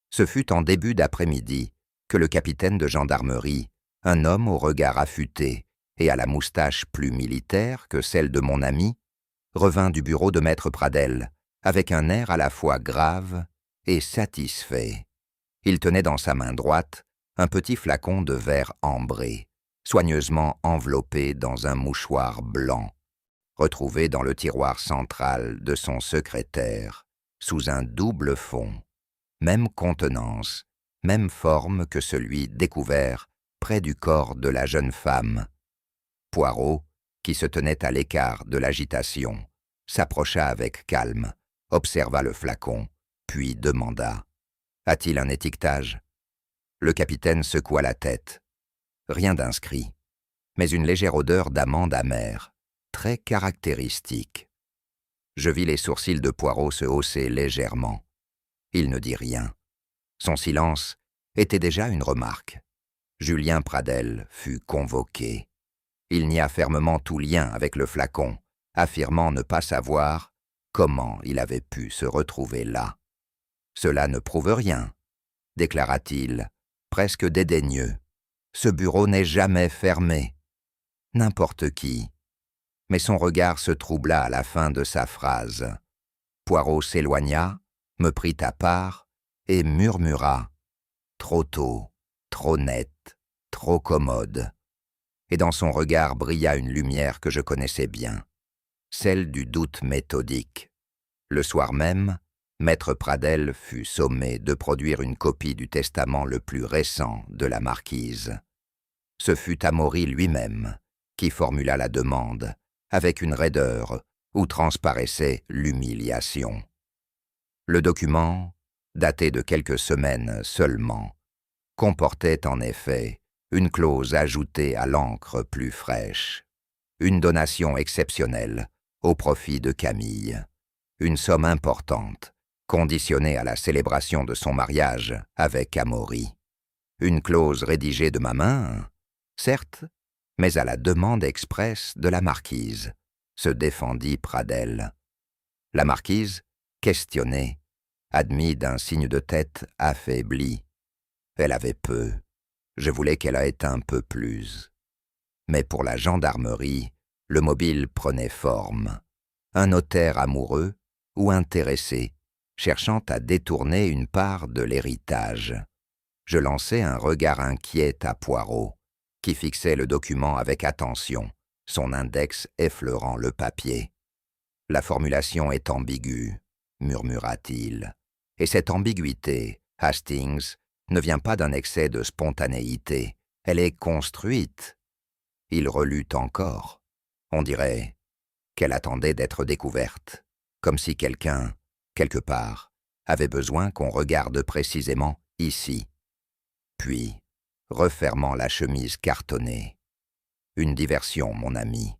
Ce fut en début d'après-midi que le capitaine de gendarmerie, un homme au regard affûté et à la moustache plus militaire que celle de mon ami, revint du bureau de maître Pradel, avec un air à la fois grave et satisfait. Il tenait dans sa main droite un petit flacon de verre ambré, soigneusement enveloppé dans un mouchoir blanc, retrouvé dans le tiroir central de son secrétaire, sous un double fond, même contenance, même forme que celui découvert près du corps de la jeune femme. Poirot, qui se tenait à l'écart de l'agitation, s'approcha avec calme, observa le flacon, puis demanda « A-t-il un étiquetage ?» Le capitaine secoua la tête. Rien d'inscrit, mais une légère odeur d'amande amère, très caractéristique. Je vis les sourcils de Poirot se hausser légèrement. Il ne dit rien. Son silence était déjà une remarque. Julien Pradel fut convoqué. Il nia fermement tout lien avec le flacon, affirmant ne pas savoir comment il avait pu se retrouver là. « Cela ne prouve rien, » déclara-t-il, presque dédaigneux. « Ce bureau n'est jamais fermé. » N'importe qui. Mais son regard se troubla à la fin de sa phrase. Poirot s'éloigna, me prit à part et murmura « Trop tôt, trop net, trop commode ». Et dans son regard brilla une lumière que je connaissais bien, celle du doute méthodique. Le soir même, maître Pradel fut sommé de produire une copie du testament le plus récent de la marquise. Ce fut Amaury lui-même qui formula la demande, avec une raideur où transparaissait l'humiliation. Le document, daté de quelques semaines seulement, comportait en effet une clause ajoutée à l'encre plus fraîche, une donation exceptionnelle au profit de Camille, une somme importante, conditionnée à la célébration de son mariage avec Amaury. Une clause rédigée de ma main, certes, mais à la demande expresse de la marquise, se défendit Pradel. La marquise, questionnée, admit d'un signe de tête affaibli. Elle avait peu. Je voulais qu'elle ait un peu plus. Mais pour la gendarmerie, le mobile prenait forme. Un notaire amoureux ou intéressé, cherchant à détourner une part de l'héritage. Je lançai un regard inquiet à Poirot, qui fixait le document avec attention, son index effleurant le papier. « La formulation est ambiguë, » murmura-t-il. « Et cette ambiguïté, Hastings, ne vient pas d'un excès de spontanéité, elle est construite. » Il relut encore. On dirait qu'elle attendait d'être découverte, comme si quelqu'un, quelque part, avait besoin qu'on regarde précisément ici. Puis, refermant la chemise cartonnée. « Une diversion, mon ami,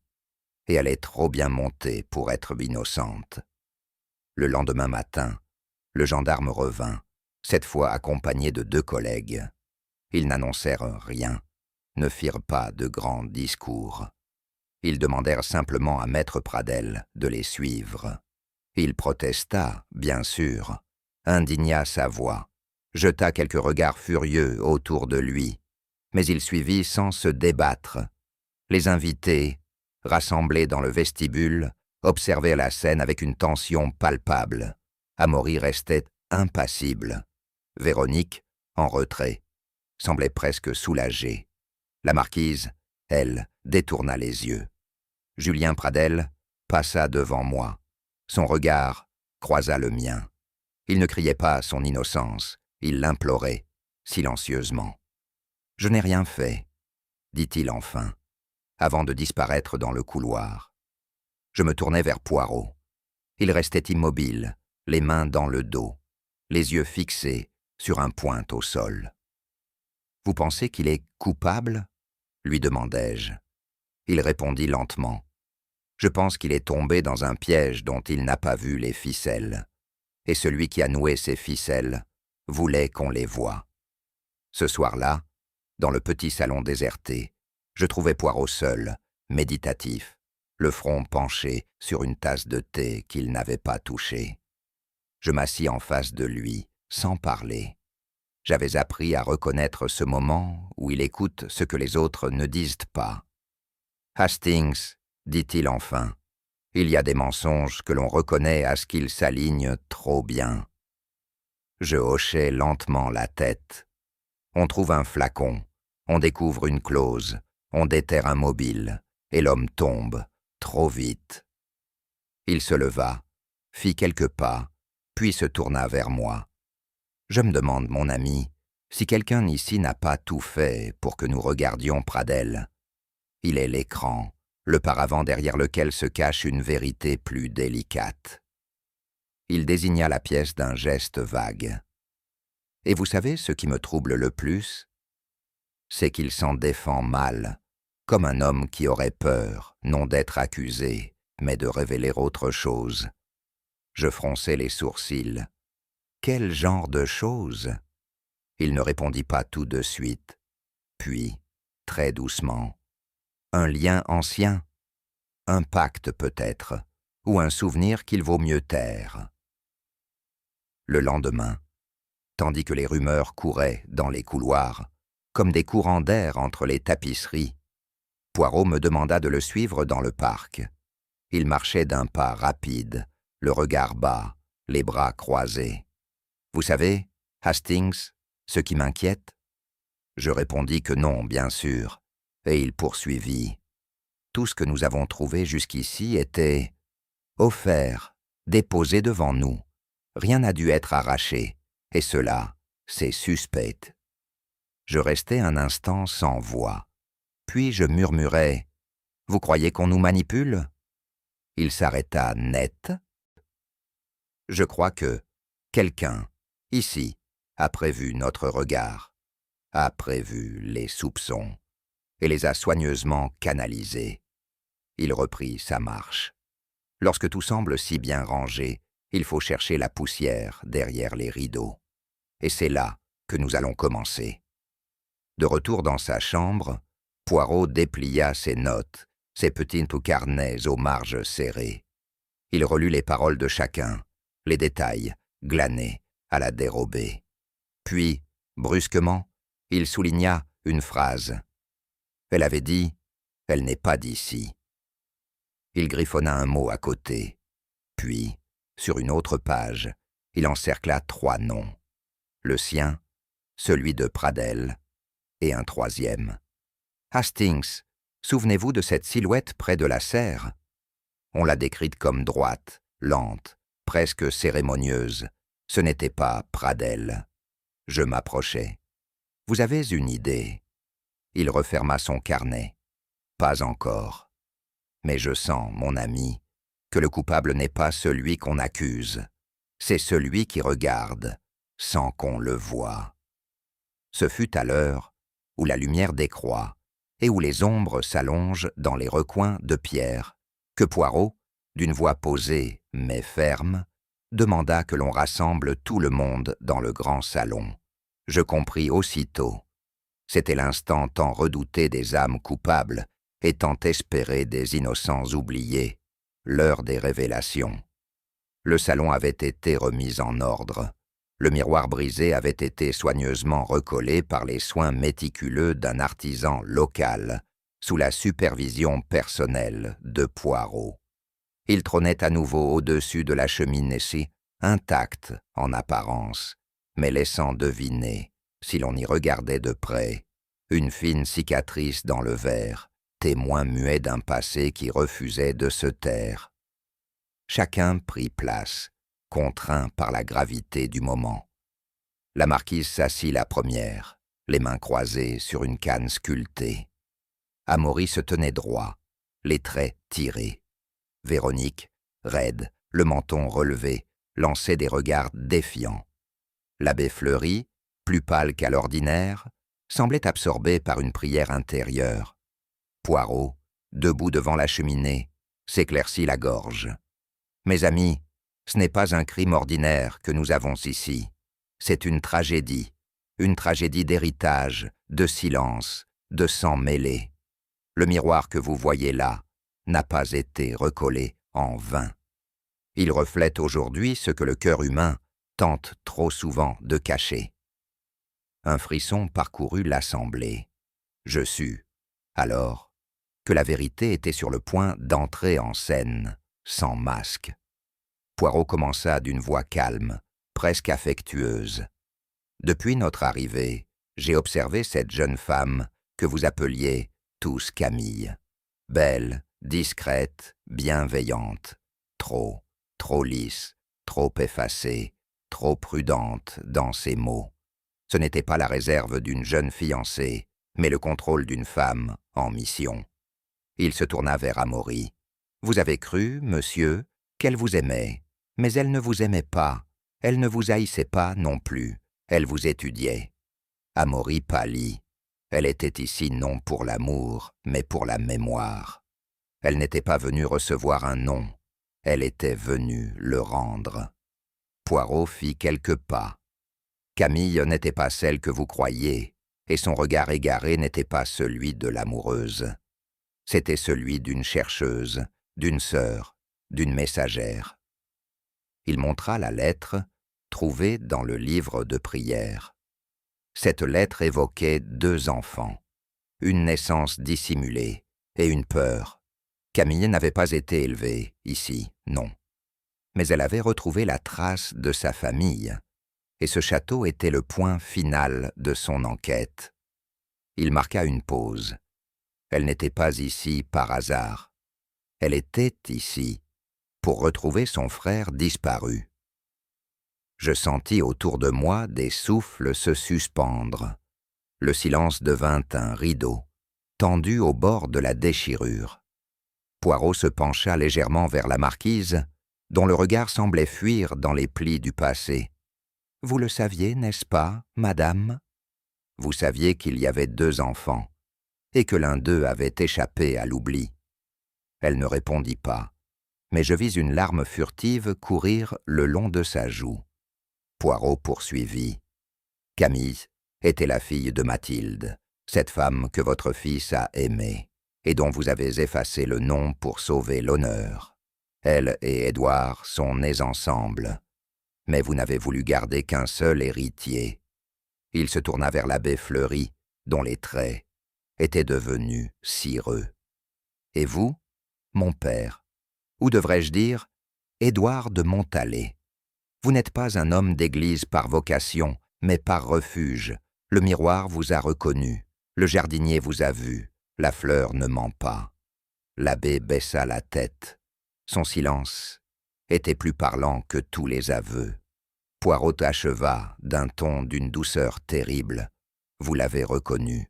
et elle est trop bien montée pour être innocente. » Le lendemain matin, le gendarme revint, cette fois accompagné de 2 collègues. Ils n'annoncèrent rien, ne firent pas de grands discours. Ils demandèrent simplement à maître Pradel de les suivre. Il protesta, bien sûr, indigna sa voix, jeta quelques regards furieux autour de lui, mais il suivit sans se débattre. Les invités, rassemblés dans le vestibule, observaient la scène avec une tension palpable. Amaury restait impassible, Véronique, en retrait, semblait presque soulagée. La marquise, elle, détourna les yeux. Julien Pradel passa devant moi. Son regard croisa le mien. Il ne criait pas son innocence, il l'implorait, silencieusement. « Je n'ai rien fait, » dit-il enfin, avant de disparaître dans le couloir. Je me tournai vers Poirot. Il restait immobile, les mains dans le dos, les yeux fixés sur un point au sol. « Vous pensez qu'il est coupable ?» lui demandai-je. Il répondit lentement. « Je pense qu'il est tombé dans un piège dont il n'a pas vu les ficelles. Et celui qui a noué ces ficelles voulait qu'on les voie. » Ce soir-là, dans le petit salon déserté, je trouvai Poirot seul, méditatif, le front penché sur une tasse de thé qu'il n'avait pas touchée. Je m'assis en face de lui, sans parler. J'avais appris à reconnaître ce moment où il écoute ce que les autres ne disent pas. « Hastings, » dit-il enfin, « il y a des mensonges que l'on reconnaît à ce qu'ils s'alignent trop bien. » Je hochai lentement la tête. On trouve un flacon, on découvre une clause, on déterre un mobile, et l'homme tombe, trop vite. Il se leva, fit quelques pas, puis se tourna vers moi. Je me demande, mon ami, si quelqu'un ici n'a pas tout fait pour que nous regardions Pradel. Il est l'écran, le paravent derrière lequel se cache une vérité plus délicate. Il désigna la pièce d'un geste vague. Et vous savez ce qui me trouble le plus? C'est qu'il s'en défend mal, comme un homme qui aurait peur, non d'être accusé, mais de révéler autre chose. Je fronçai les sourcils. Quel genre de chose? Il ne répondit pas tout de suite. Puis, très doucement, un lien ancien, un pacte peut-être, ou un souvenir qu'il vaut mieux taire. Le lendemain, tandis que les rumeurs couraient dans les couloirs, comme des courants d'air entre les tapisseries, Poirot me demanda de le suivre dans le parc. Il marchait d'un pas rapide, le regard bas, les bras croisés. « Vous savez, Hastings, ce qui m'inquiète ?» Je répondis que non, bien sûr, et il poursuivit. « Tout ce que nous avons trouvé jusqu'ici était offert, déposé devant nous. Rien n'a dû être arraché, et cela, c'est suspect. » Je restai un instant sans voix. Puis je murmurai « Vous croyez qu'on nous manipule ?» Il s'arrêta net. « Je crois que quelqu'un, ici, a prévu notre regard, a prévu les soupçons, et les a soigneusement canalisés. » Il reprit sa marche. Lorsque tout semble si bien rangé, il faut chercher la poussière derrière les rideaux. Et c'est là que nous allons commencer. De retour dans sa chambre, Poirot déplia ses notes, ses petits carnets aux marges serrées. Il relut les paroles de chacun, les détails, glanés, à la dérobée. Puis, brusquement, il souligna une phrase. Elle avait dit « Elle n'est pas d'ici ». Il griffonna un mot à côté. Puis, sur une autre page, il encercla 3 noms. Le sien, celui de Pradel, et un troisième. « Hastings, souvenez-vous de cette silhouette près de la serre ?» On l'a décrite comme droite, lente, presque cérémonieuse. Ce n'était pas Pradel. Je m'approchai. « Vous avez une idée ?» Il referma son carnet. « Pas encore. Mais je sens, mon ami, que le coupable n'est pas celui qu'on accuse. C'est celui qui regarde, sans qu'on le voie. » Ce fut à l'heure où la lumière décroît et où les ombres s'allongent dans les recoins de pierre, que Poirot, d'une voix posée mais ferme, demanda que l'on rassemble tout le monde dans le grand salon. Je compris aussitôt. C'était l'instant tant redouté des âmes coupables et tant espéré des innocents oubliés, l'heure des révélations. Le salon avait été remis en ordre. Le miroir brisé avait été soigneusement recollé par les soins méticuleux d'un artisan local, sous la supervision personnelle de Poirot. Il trônait à nouveau au-dessus de la cheminée, intact en apparence, mais laissant deviner, si l'on y regardait de près, une fine cicatrice dans le verre, témoin muet d'un passé qui refusait de se taire. Chacun prit place, contraint par la gravité du moment. La marquise s'assit la première, les mains croisées sur une canne sculptée. Amaury se tenait droit, les traits tirés. Véronique, raide, le menton relevé, lançait des regards défiants. L'abbé Fleury, plus pâle qu'à l'ordinaire, semblait absorbé par une prière intérieure. Poirot, debout devant la cheminée, s'éclaircit la gorge. « Mes amis, ce n'est pas un crime ordinaire que nous avons ici. C'est une tragédie d'héritage, de silence, de sang mêlé. Le miroir que vous voyez là n'a pas été recollé en vain. Il reflète aujourd'hui ce que le cœur humain tente trop souvent de cacher. » Un frisson parcourut l'assemblée. Je sus, alors, que la vérité était sur le point d'entrer en scène, sans masque. Poirot commença d'une voix calme, presque affectueuse. « Depuis notre arrivée, j'ai observé cette jeune femme que vous appeliez tous Camille. Belle, discrète, bienveillante, trop lisse, trop effacée, trop prudente dans ses mots. Ce n'était pas la réserve d'une jeune fiancée, mais le contrôle d'une femme en mission. » Il se tourna vers Amaury. « Vous avez cru, monsieur, qu'elle vous aimait, mais elle ne vous aimait pas, elle ne vous haïssait pas non plus, elle vous étudiait. » Amaury pâlit. Elle était ici non pour l'amour, mais pour la mémoire. Elle n'était pas venue recevoir un nom, elle était venue le rendre. Poirot fit quelques pas. Camille n'était pas celle que vous croyiez, et son regard égaré n'était pas celui de l'amoureuse. C'était celui d'une chercheuse, d'une sœur, d'une messagère. Il montra la lettre, trouvée dans le livre de prière. Cette lettre évoquait 2 enfants, une naissance dissimulée et une peur. Camille n'avait pas été élevée ici, non. Mais elle avait retrouvé la trace de sa famille, et ce château était le point final de son enquête. Il marqua une pause. Elle n'était pas ici par hasard. Elle était ici pour retrouver son frère disparu. Je sentis autour de moi des souffles se suspendre. Le silence devint un rideau, tendu au bord de la déchirure. Poirot se pencha légèrement vers la marquise, dont le regard semblait fuir dans les plis du passé. « Vous le saviez, n'est-ce pas, madame ? Vous saviez qu'il y avait 2 enfants, et que l'un d'eux avait échappé à l'oubli. » Elle ne répondit pas, mais je vis une larme furtive courir le long de sa joue. Poirot poursuivit. « Camille était la fille de Mathilde, cette femme que votre fils a aimée, et dont vous avez effacé le nom pour sauver l'honneur. Elle et Édouard sont nés ensemble, mais vous n'avez voulu garder qu'un seul héritier. » Il se tourna vers l'abbé Fleury, dont les traits étaient devenus cireux. « Et vous, mon père, ou devrais-je dire, Édouard de Montalais, vous n'êtes pas un homme d'église par vocation, mais par refuge. Le miroir vous a reconnu, le jardinier vous a vu, la fleur ne ment pas. » L'abbé baissa la tête. Son silence était plus parlant que tous les aveux. Poirot acheva d'un ton d'une douceur terrible. « Vous l'avez reconnue.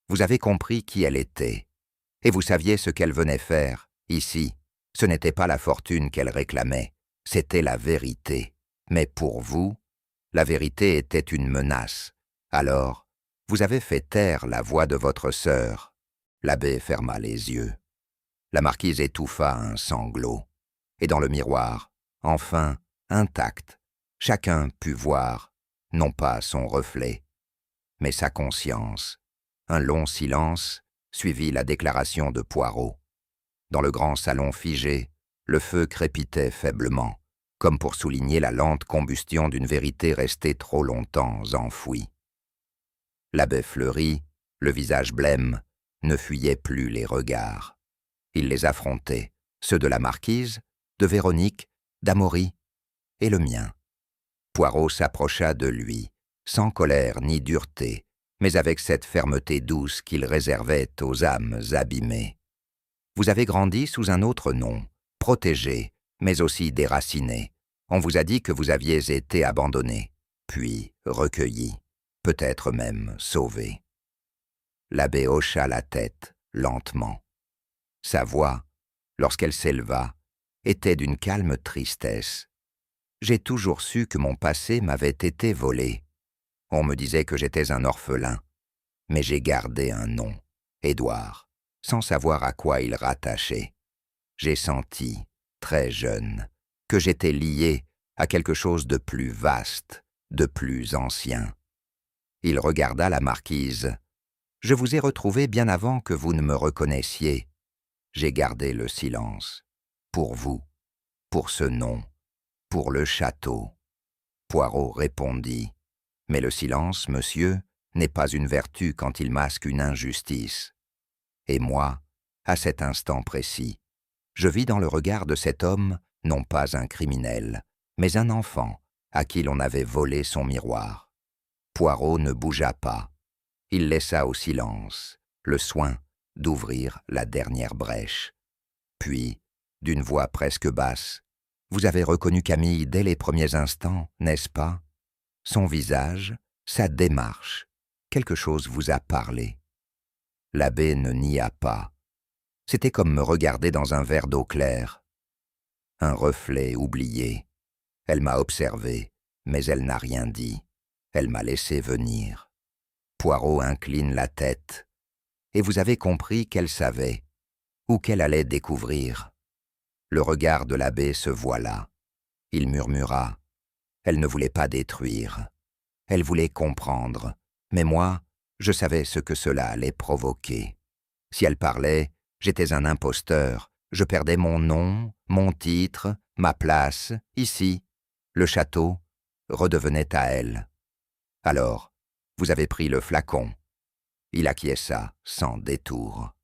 Vous avez compris qui elle était. Et vous saviez ce qu'elle venait faire, ici. Ce n'était pas la fortune qu'elle réclamait, c'était la vérité. Mais pour vous, la vérité était une menace. Alors, vous avez fait taire la voix de votre sœur. » L'abbé ferma les yeux. La marquise étouffa un sanglot. Et dans le miroir, enfin, intact, chacun put voir, non pas son reflet, mais sa conscience. Un long silence suivit la déclaration de Poirot. Dans le grand salon figé, le feu crépitait faiblement, comme pour souligner la lente combustion d'une vérité restée trop longtemps enfouie. L'abbé Fleury, le visage blême, ne fuyait plus les regards. Il les affrontait, ceux de la marquise, de Véronique, d'Amaury et le mien. Poirot s'approcha de lui, sans colère ni dureté, mais avec cette fermeté douce qu'il réservait aux âmes abîmées. Vous avez grandi sous un autre nom, protégé, mais aussi déraciné. On vous a dit que vous aviez été abandonné, puis recueilli, peut-être même sauvé. L'abbé hocha la tête, lentement. Sa voix, lorsqu'elle s'éleva, était d'une calme tristesse. J'ai toujours su que mon passé m'avait été volé. On me disait que j'étais un orphelin, mais j'ai gardé un nom, Édouard, sans savoir à quoi il rattachait. J'ai senti, très jeune, que j'étais lié à quelque chose de plus vaste, de plus ancien. Il regarda la marquise. « Je vous ai retrouvé bien avant que vous ne me reconnaissiez. J'ai gardé le silence. Pour vous, pour ce nom, pour le château. » Poirot répondit. « Mais le silence, monsieur, n'est pas une vertu quand il masque une injustice. Et moi, à cet instant précis, je vis dans le regard de cet homme non pas un criminel, mais un enfant à qui l'on avait volé son miroir. » Poirot ne bougea pas. Il laissa au silence le soin d'ouvrir la dernière brèche. Puis, d'une voix presque basse, « Vous avez reconnu Camille dès les premiers instants, n'est-ce pas? Son visage, sa démarche, quelque chose vous a parlé. » L'abbé ne nia pas. C'était comme me regarder dans un verre d'eau claire. Un reflet oublié. Elle m'a observé, mais elle n'a rien dit. Elle m'a laissé venir. Poirot incline la tête. Et vous avez compris qu'elle savait, ou qu'elle allait découvrir. Le regard de l'abbé se voila. Il murmura. Elle ne voulait pas détruire. Elle voulait comprendre. Mais moi, je savais ce que cela allait provoquer. Si elle parlait, j'étais un imposteur. Je perdais mon nom, mon titre, ma place, ici. Le château redevenait à elle. Alors, vous avez pris le flacon. Il acquiesça sans détour.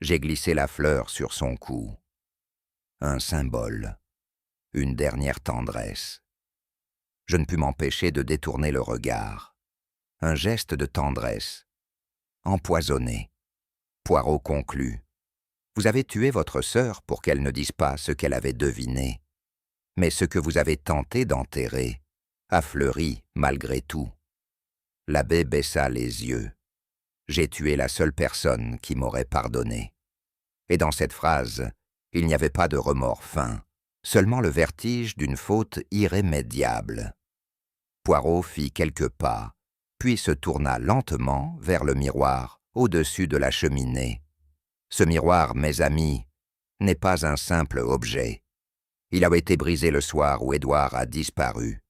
J'ai glissé la fleur sur son cou. Un symbole, une dernière tendresse. Je ne pus m'empêcher de détourner le regard. Un geste de tendresse, empoisonné. Poirot conclut. Vous avez tué votre sœur pour qu'elle ne dise pas ce qu'elle avait deviné. Mais ce que vous avez tenté d'enterrer a fleuri malgré tout. L'abbé baissa les yeux. J'ai tué la seule personne qui m'aurait pardonné. Et dans cette phrase, il n'y avait pas de remords fin, seulement le vertige d'une faute irrémédiable. Poirot fit quelques pas, puis se tourna lentement vers le miroir au-dessus de la cheminée. Ce miroir, mes amis, n'est pas un simple objet. Il a été brisé le soir où Édouard a disparu.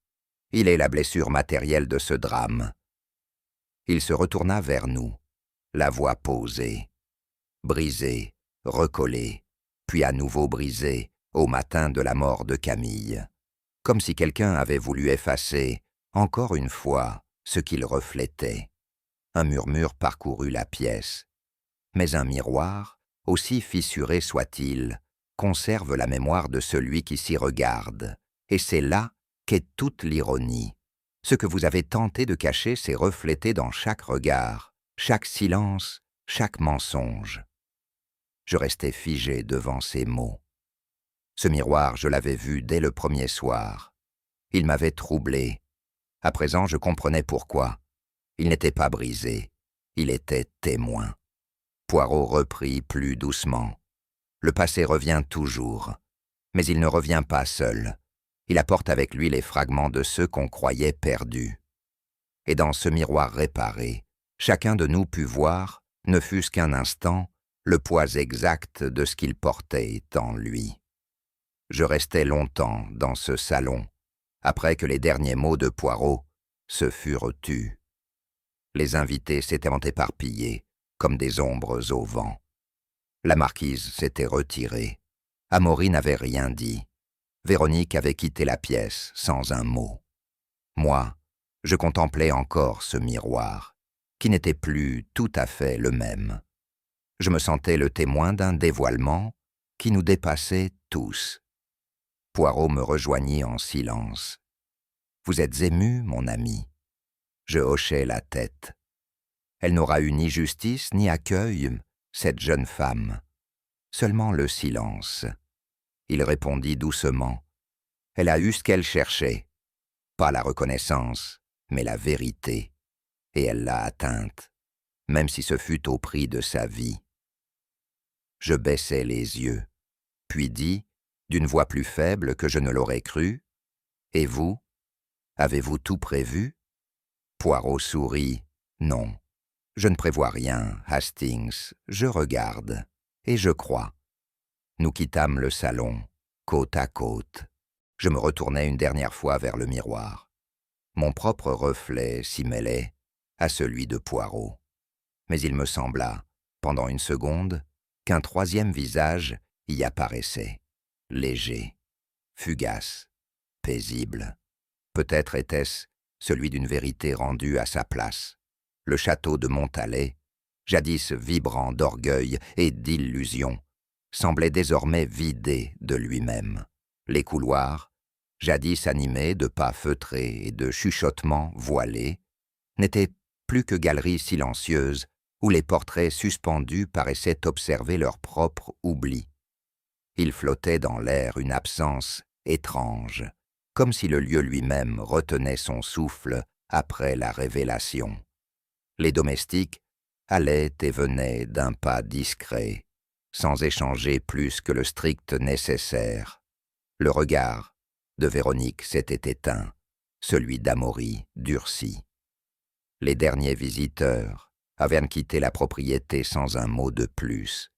Il est la blessure matérielle de ce drame. Il se retourna vers nous, la voix posée. Brisé, recollé, puis à nouveau brisé au matin de la mort de Camille. Comme si quelqu'un avait voulu effacer, encore une fois, ce qu'il reflétait. Un murmure parcourut la pièce. Mais un miroir, aussi fissuré soit-il, conserve la mémoire de celui qui s'y regarde. Et c'est là qu'est toute l'ironie. Ce que vous avez tenté de cacher s'est reflété dans chaque regard, chaque silence, chaque mensonge. Je restais figé devant ces mots. Ce miroir, je l'avais vu dès le premier soir. Il m'avait troublé. À présent, je comprenais pourquoi. Il n'était pas brisé. Il était témoin. Poirot reprit plus doucement. Le passé revient toujours. Mais il ne revient pas seul. Il apporte avec lui les fragments de ceux qu'on croyait perdus. Et dans ce miroir réparé, chacun de nous put voir, ne fût-ce qu'un instant, le poids exact de ce qu'il portait en lui. Je restai longtemps dans ce salon, après que les derniers mots de Poirot se furent tus. Les invités s'étaient éparpillés, comme des ombres au vent. La marquise s'était retirée. Amaury n'avait rien dit. Véronique avait quitté la pièce sans un mot. Moi, je contemplais encore ce miroir, qui n'était plus tout à fait le même. Je me sentais le témoin d'un dévoilement qui nous dépassait tous. Poirot me rejoignit en silence. Vous êtes ému, mon ami. Je hochai la tête. Elle n'aura eu ni justice ni accueil, cette jeune femme. Seulement le silence. Il répondit doucement. Elle a eu ce qu'elle cherchait. Pas la reconnaissance, mais la vérité. Et elle l'a atteinte, même si ce fut au prix de sa vie. Je baissai les yeux, puis dis, d'une voix plus faible que je ne l'aurais cru, « Et vous, avez-vous tout prévu ?» Poirot sourit, « Non, je ne prévois rien, Hastings, je regarde, et je crois. » Nous quittâmes le salon, côte à côte. Je me retournai une dernière fois vers le miroir. Mon propre reflet s'y mêlait à celui de Poirot. Mais il me sembla, pendant une seconde, qu'un troisième visage y apparaissait, léger, fugace, paisible. Peut-être était-ce celui d'une vérité rendue à sa place. Le château de Montalet, jadis vibrant d'orgueil et d'illusion, semblait désormais vidé de lui-même. Les couloirs, jadis animés de pas feutrés et de chuchotements voilés, n'étaient plus que galeries silencieuses où les portraits suspendus paraissaient observer leur propre oubli. Il flottait dans l'air une absence étrange, comme si le lieu lui-même retenait son souffle après la révélation. Les domestiques allaient et venaient d'un pas discret, sans échanger plus que le strict nécessaire. Le regard de Véronique s'était éteint, celui d'Amaury durci. Les derniers visiteurs avaient quitté la propriété sans un mot de plus.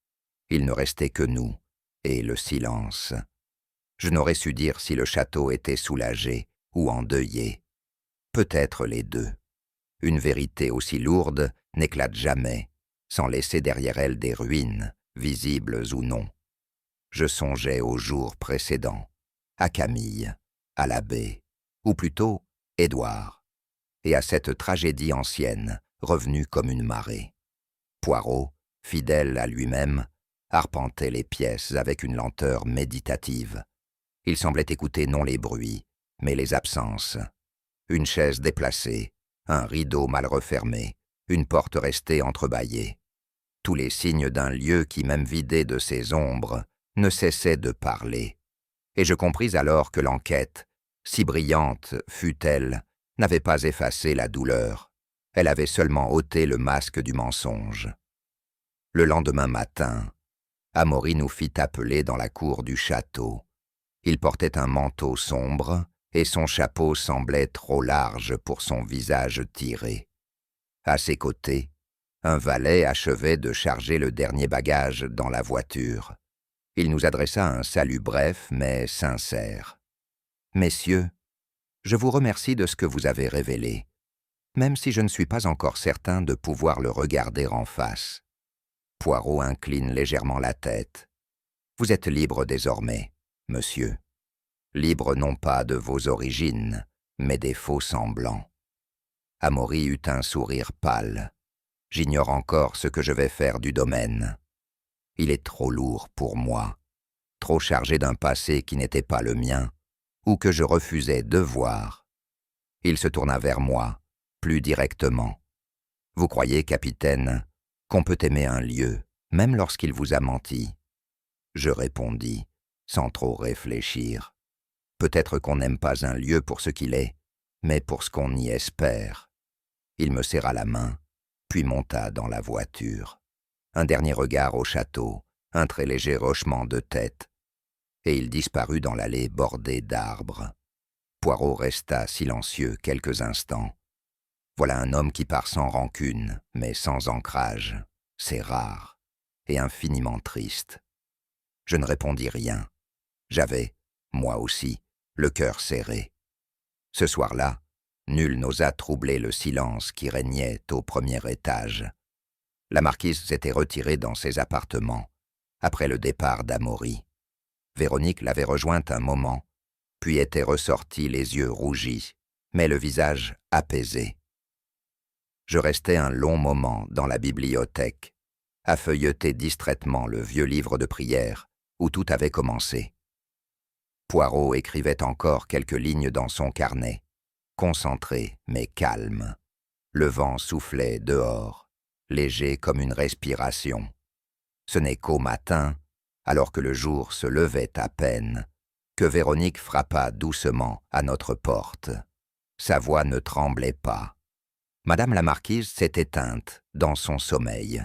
Il ne restait que nous et le silence. Je n'aurais su dire si le château était soulagé ou endeuillé. Peut-être les deux. Une vérité aussi lourde n'éclate jamais, sans laisser derrière elle des ruines, visibles ou non. Je songeais aux jours précédents, à Camille, à l'abbé, ou plutôt Édouard, et à cette tragédie ancienne, revenue comme une marée. Poirot, fidèle à lui-même, arpentait les pièces avec une lenteur méditative. Il semblait écouter non les bruits, mais les absences. Une chaise déplacée, un rideau mal refermé, une porte restée entrebâillée. Tous les signes d'un lieu qui, même vidé de ses ombres, ne cessait de parler. Et je compris alors que l'enquête, si brillante fût-elle, n'avait pas effacé la douleur. Elle avait seulement ôté le masque du mensonge. Le lendemain matin, Amaury nous fit appeler dans la cour du château. Il portait un manteau sombre et son chapeau semblait trop large pour son visage tiré. À ses côtés, un valet achevait de charger le dernier bagage dans la voiture. Il nous adressa un salut bref mais sincère. « Messieurs, je vous remercie de ce que vous avez révélé, même si je ne suis pas encore certain de pouvoir le regarder en face. » Poirot incline légèrement la tête. « Vous êtes libre désormais, monsieur. Libre non pas de vos origines, mais des faux semblants. » Amaury eut un sourire pâle. « J'ignore encore ce que je vais faire du domaine. Il est trop lourd pour moi, trop chargé d'un passé qui n'était pas le mien, ou que je refusais de voir. » Il se tourna vers moi, plus directement. « Vous croyez, capitaine, qu'on peut aimer un lieu, même lorsqu'il vous a menti ?» Je répondis, sans trop réfléchir. « Peut-être qu'on n'aime pas un lieu pour ce qu'il est, mais pour ce qu'on y espère. » Il me serra la main, puis monta dans la voiture. Un dernier regard au château, un très léger hochement de tête, et il disparut dans l'allée bordée d'arbres. Poirot resta silencieux quelques instants. Voilà un homme qui part sans rancune, mais sans ancrage. C'est rare, et infiniment triste. Je ne répondis rien. J'avais, moi aussi, le cœur serré. Ce soir-là, nul n'osa troubler le silence qui régnait au premier étage. La marquise s'était retirée dans ses appartements, après le départ d'Amaury. Véronique l'avait rejointe un moment, puis était ressortie les yeux rougis, mais le visage apaisé. Je restai un long moment dans la bibliothèque, à feuilleter distraitement le vieux livre de prière où tout avait commencé. Poirot écrivait encore quelques lignes dans son carnet. concentré mais calme. Le vent soufflait dehors, léger comme une respiration. Ce n'est qu'au matin, alors que le jour se levait à peine, que Véronique frappa doucement à notre porte. Sa voix ne tremblait pas. Madame la marquise s'est éteinte dans son sommeil.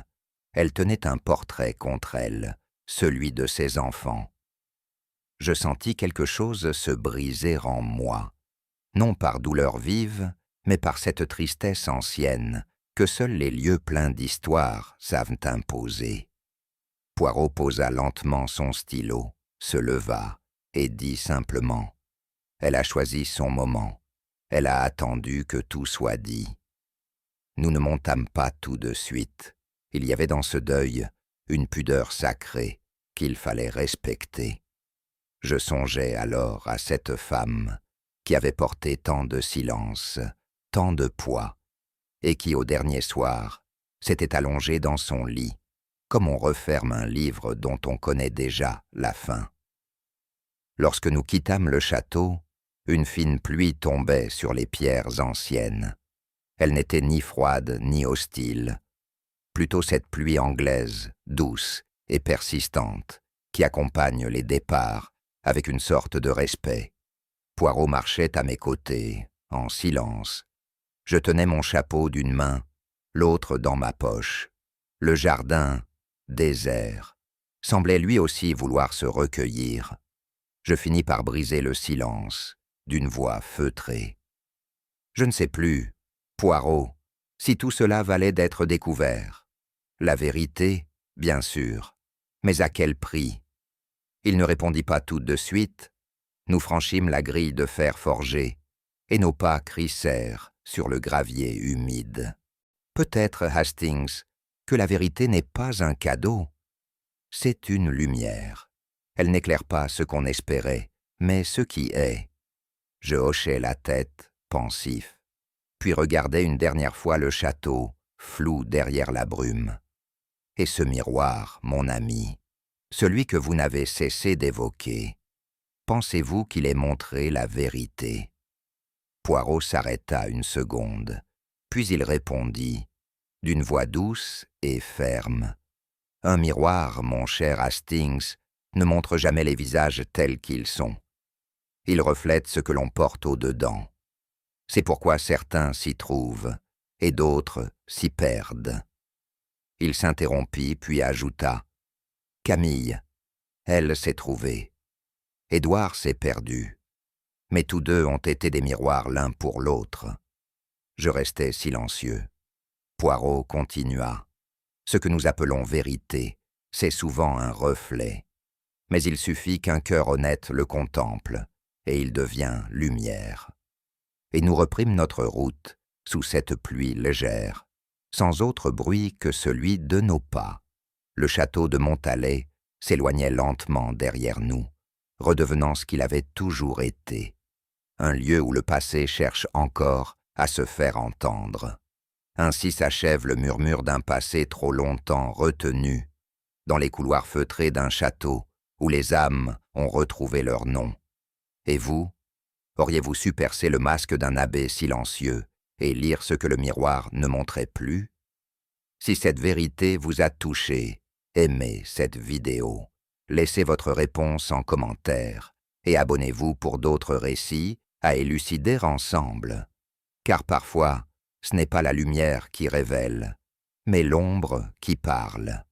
Elle tenait un portrait contre elle, celui de ses enfants. Je sentis quelque chose se briser en moi, non par douleur vive, mais par cette tristesse ancienne que seuls les lieux pleins d'histoire savent imposer. Poirot posa lentement son stylo, se leva et dit simplement « Elle a choisi son moment. Elle a attendu que tout soit dit. » Nous ne montâmes pas tout de suite. Il y avait dans ce deuil une pudeur sacrée qu'il fallait respecter. Je songeais alors à cette femme qui avait porté tant de silence, tant de poids, et qui, au dernier soir, s'était allongée dans son lit, comme on referme un livre dont on connaît déjà la fin. Lorsque nous quittâmes le château, une fine pluie tombait sur les pierres anciennes. Elle n'était ni froide ni hostile, plutôt cette pluie anglaise, douce et persistante, qui accompagne les départs avec une sorte de respect. Poirot marchait à mes côtés, en silence. Je tenais mon chapeau d'une main, l'autre dans ma poche. Le jardin, désert, semblait lui aussi vouloir se recueillir. Je finis par briser le silence d'une voix feutrée. Je ne sais plus, Poirot, si tout cela valait d'être découvert. La vérité, bien sûr, mais à quel prix? Il ne répondit pas tout de suite. Nous franchîmes la grille de fer forgé, et nos pas crissèrent sur le gravier humide. Peut-être, Hastings, que la vérité n'est pas un cadeau. C'est une lumière. Elle n'éclaire pas ce qu'on espérait, mais ce qui est. Je hochai la tête, pensif, puis regardai une dernière fois le château, flou derrière la brume. Et ce miroir, mon ami, celui que vous n'avez cessé d'évoquer, pensez-vous qu'il ait montré la vérité? Poirot s'arrêta une seconde, puis il répondit, d'une voix douce et ferme. « Un miroir, mon cher Hastings, ne montre jamais les visages tels qu'ils sont. Il reflète ce que l'on porte au-dedans. C'est pourquoi certains s'y trouvent, et d'autres s'y perdent. » Il s'interrompit, puis ajouta, « Camille, elle s'est trouvée. Édouard s'est perdu. Mais tous deux ont été des miroirs l'un pour l'autre. » Je restai silencieux. Poirot continua. « Ce que nous appelons vérité, c'est souvent un reflet. Mais il suffit qu'un cœur honnête le contemple, et il devient lumière. » Et nous reprîmes notre route, sous cette pluie légère, sans autre bruit que celui de nos pas. Le château de Montalet s'éloignait lentement derrière nous, redevenant ce qu'il avait toujours été, un lieu où le passé cherche encore à se faire entendre. Ainsi s'achève le murmure d'un passé trop longtemps retenu, dans les couloirs feutrés d'un château où les âmes ont retrouvé leur nom. Et vous, auriez-vous su percer le masque d'un abbé silencieux et lire ce que le miroir ne montrait plus? Si cette vérité vous a touché, aimez cette vidéo. Laissez votre réponse en commentaire et abonnez-vous pour d'autres récits à élucider ensemble. Car parfois, ce n'est pas la lumière qui révèle, mais l'ombre qui parle.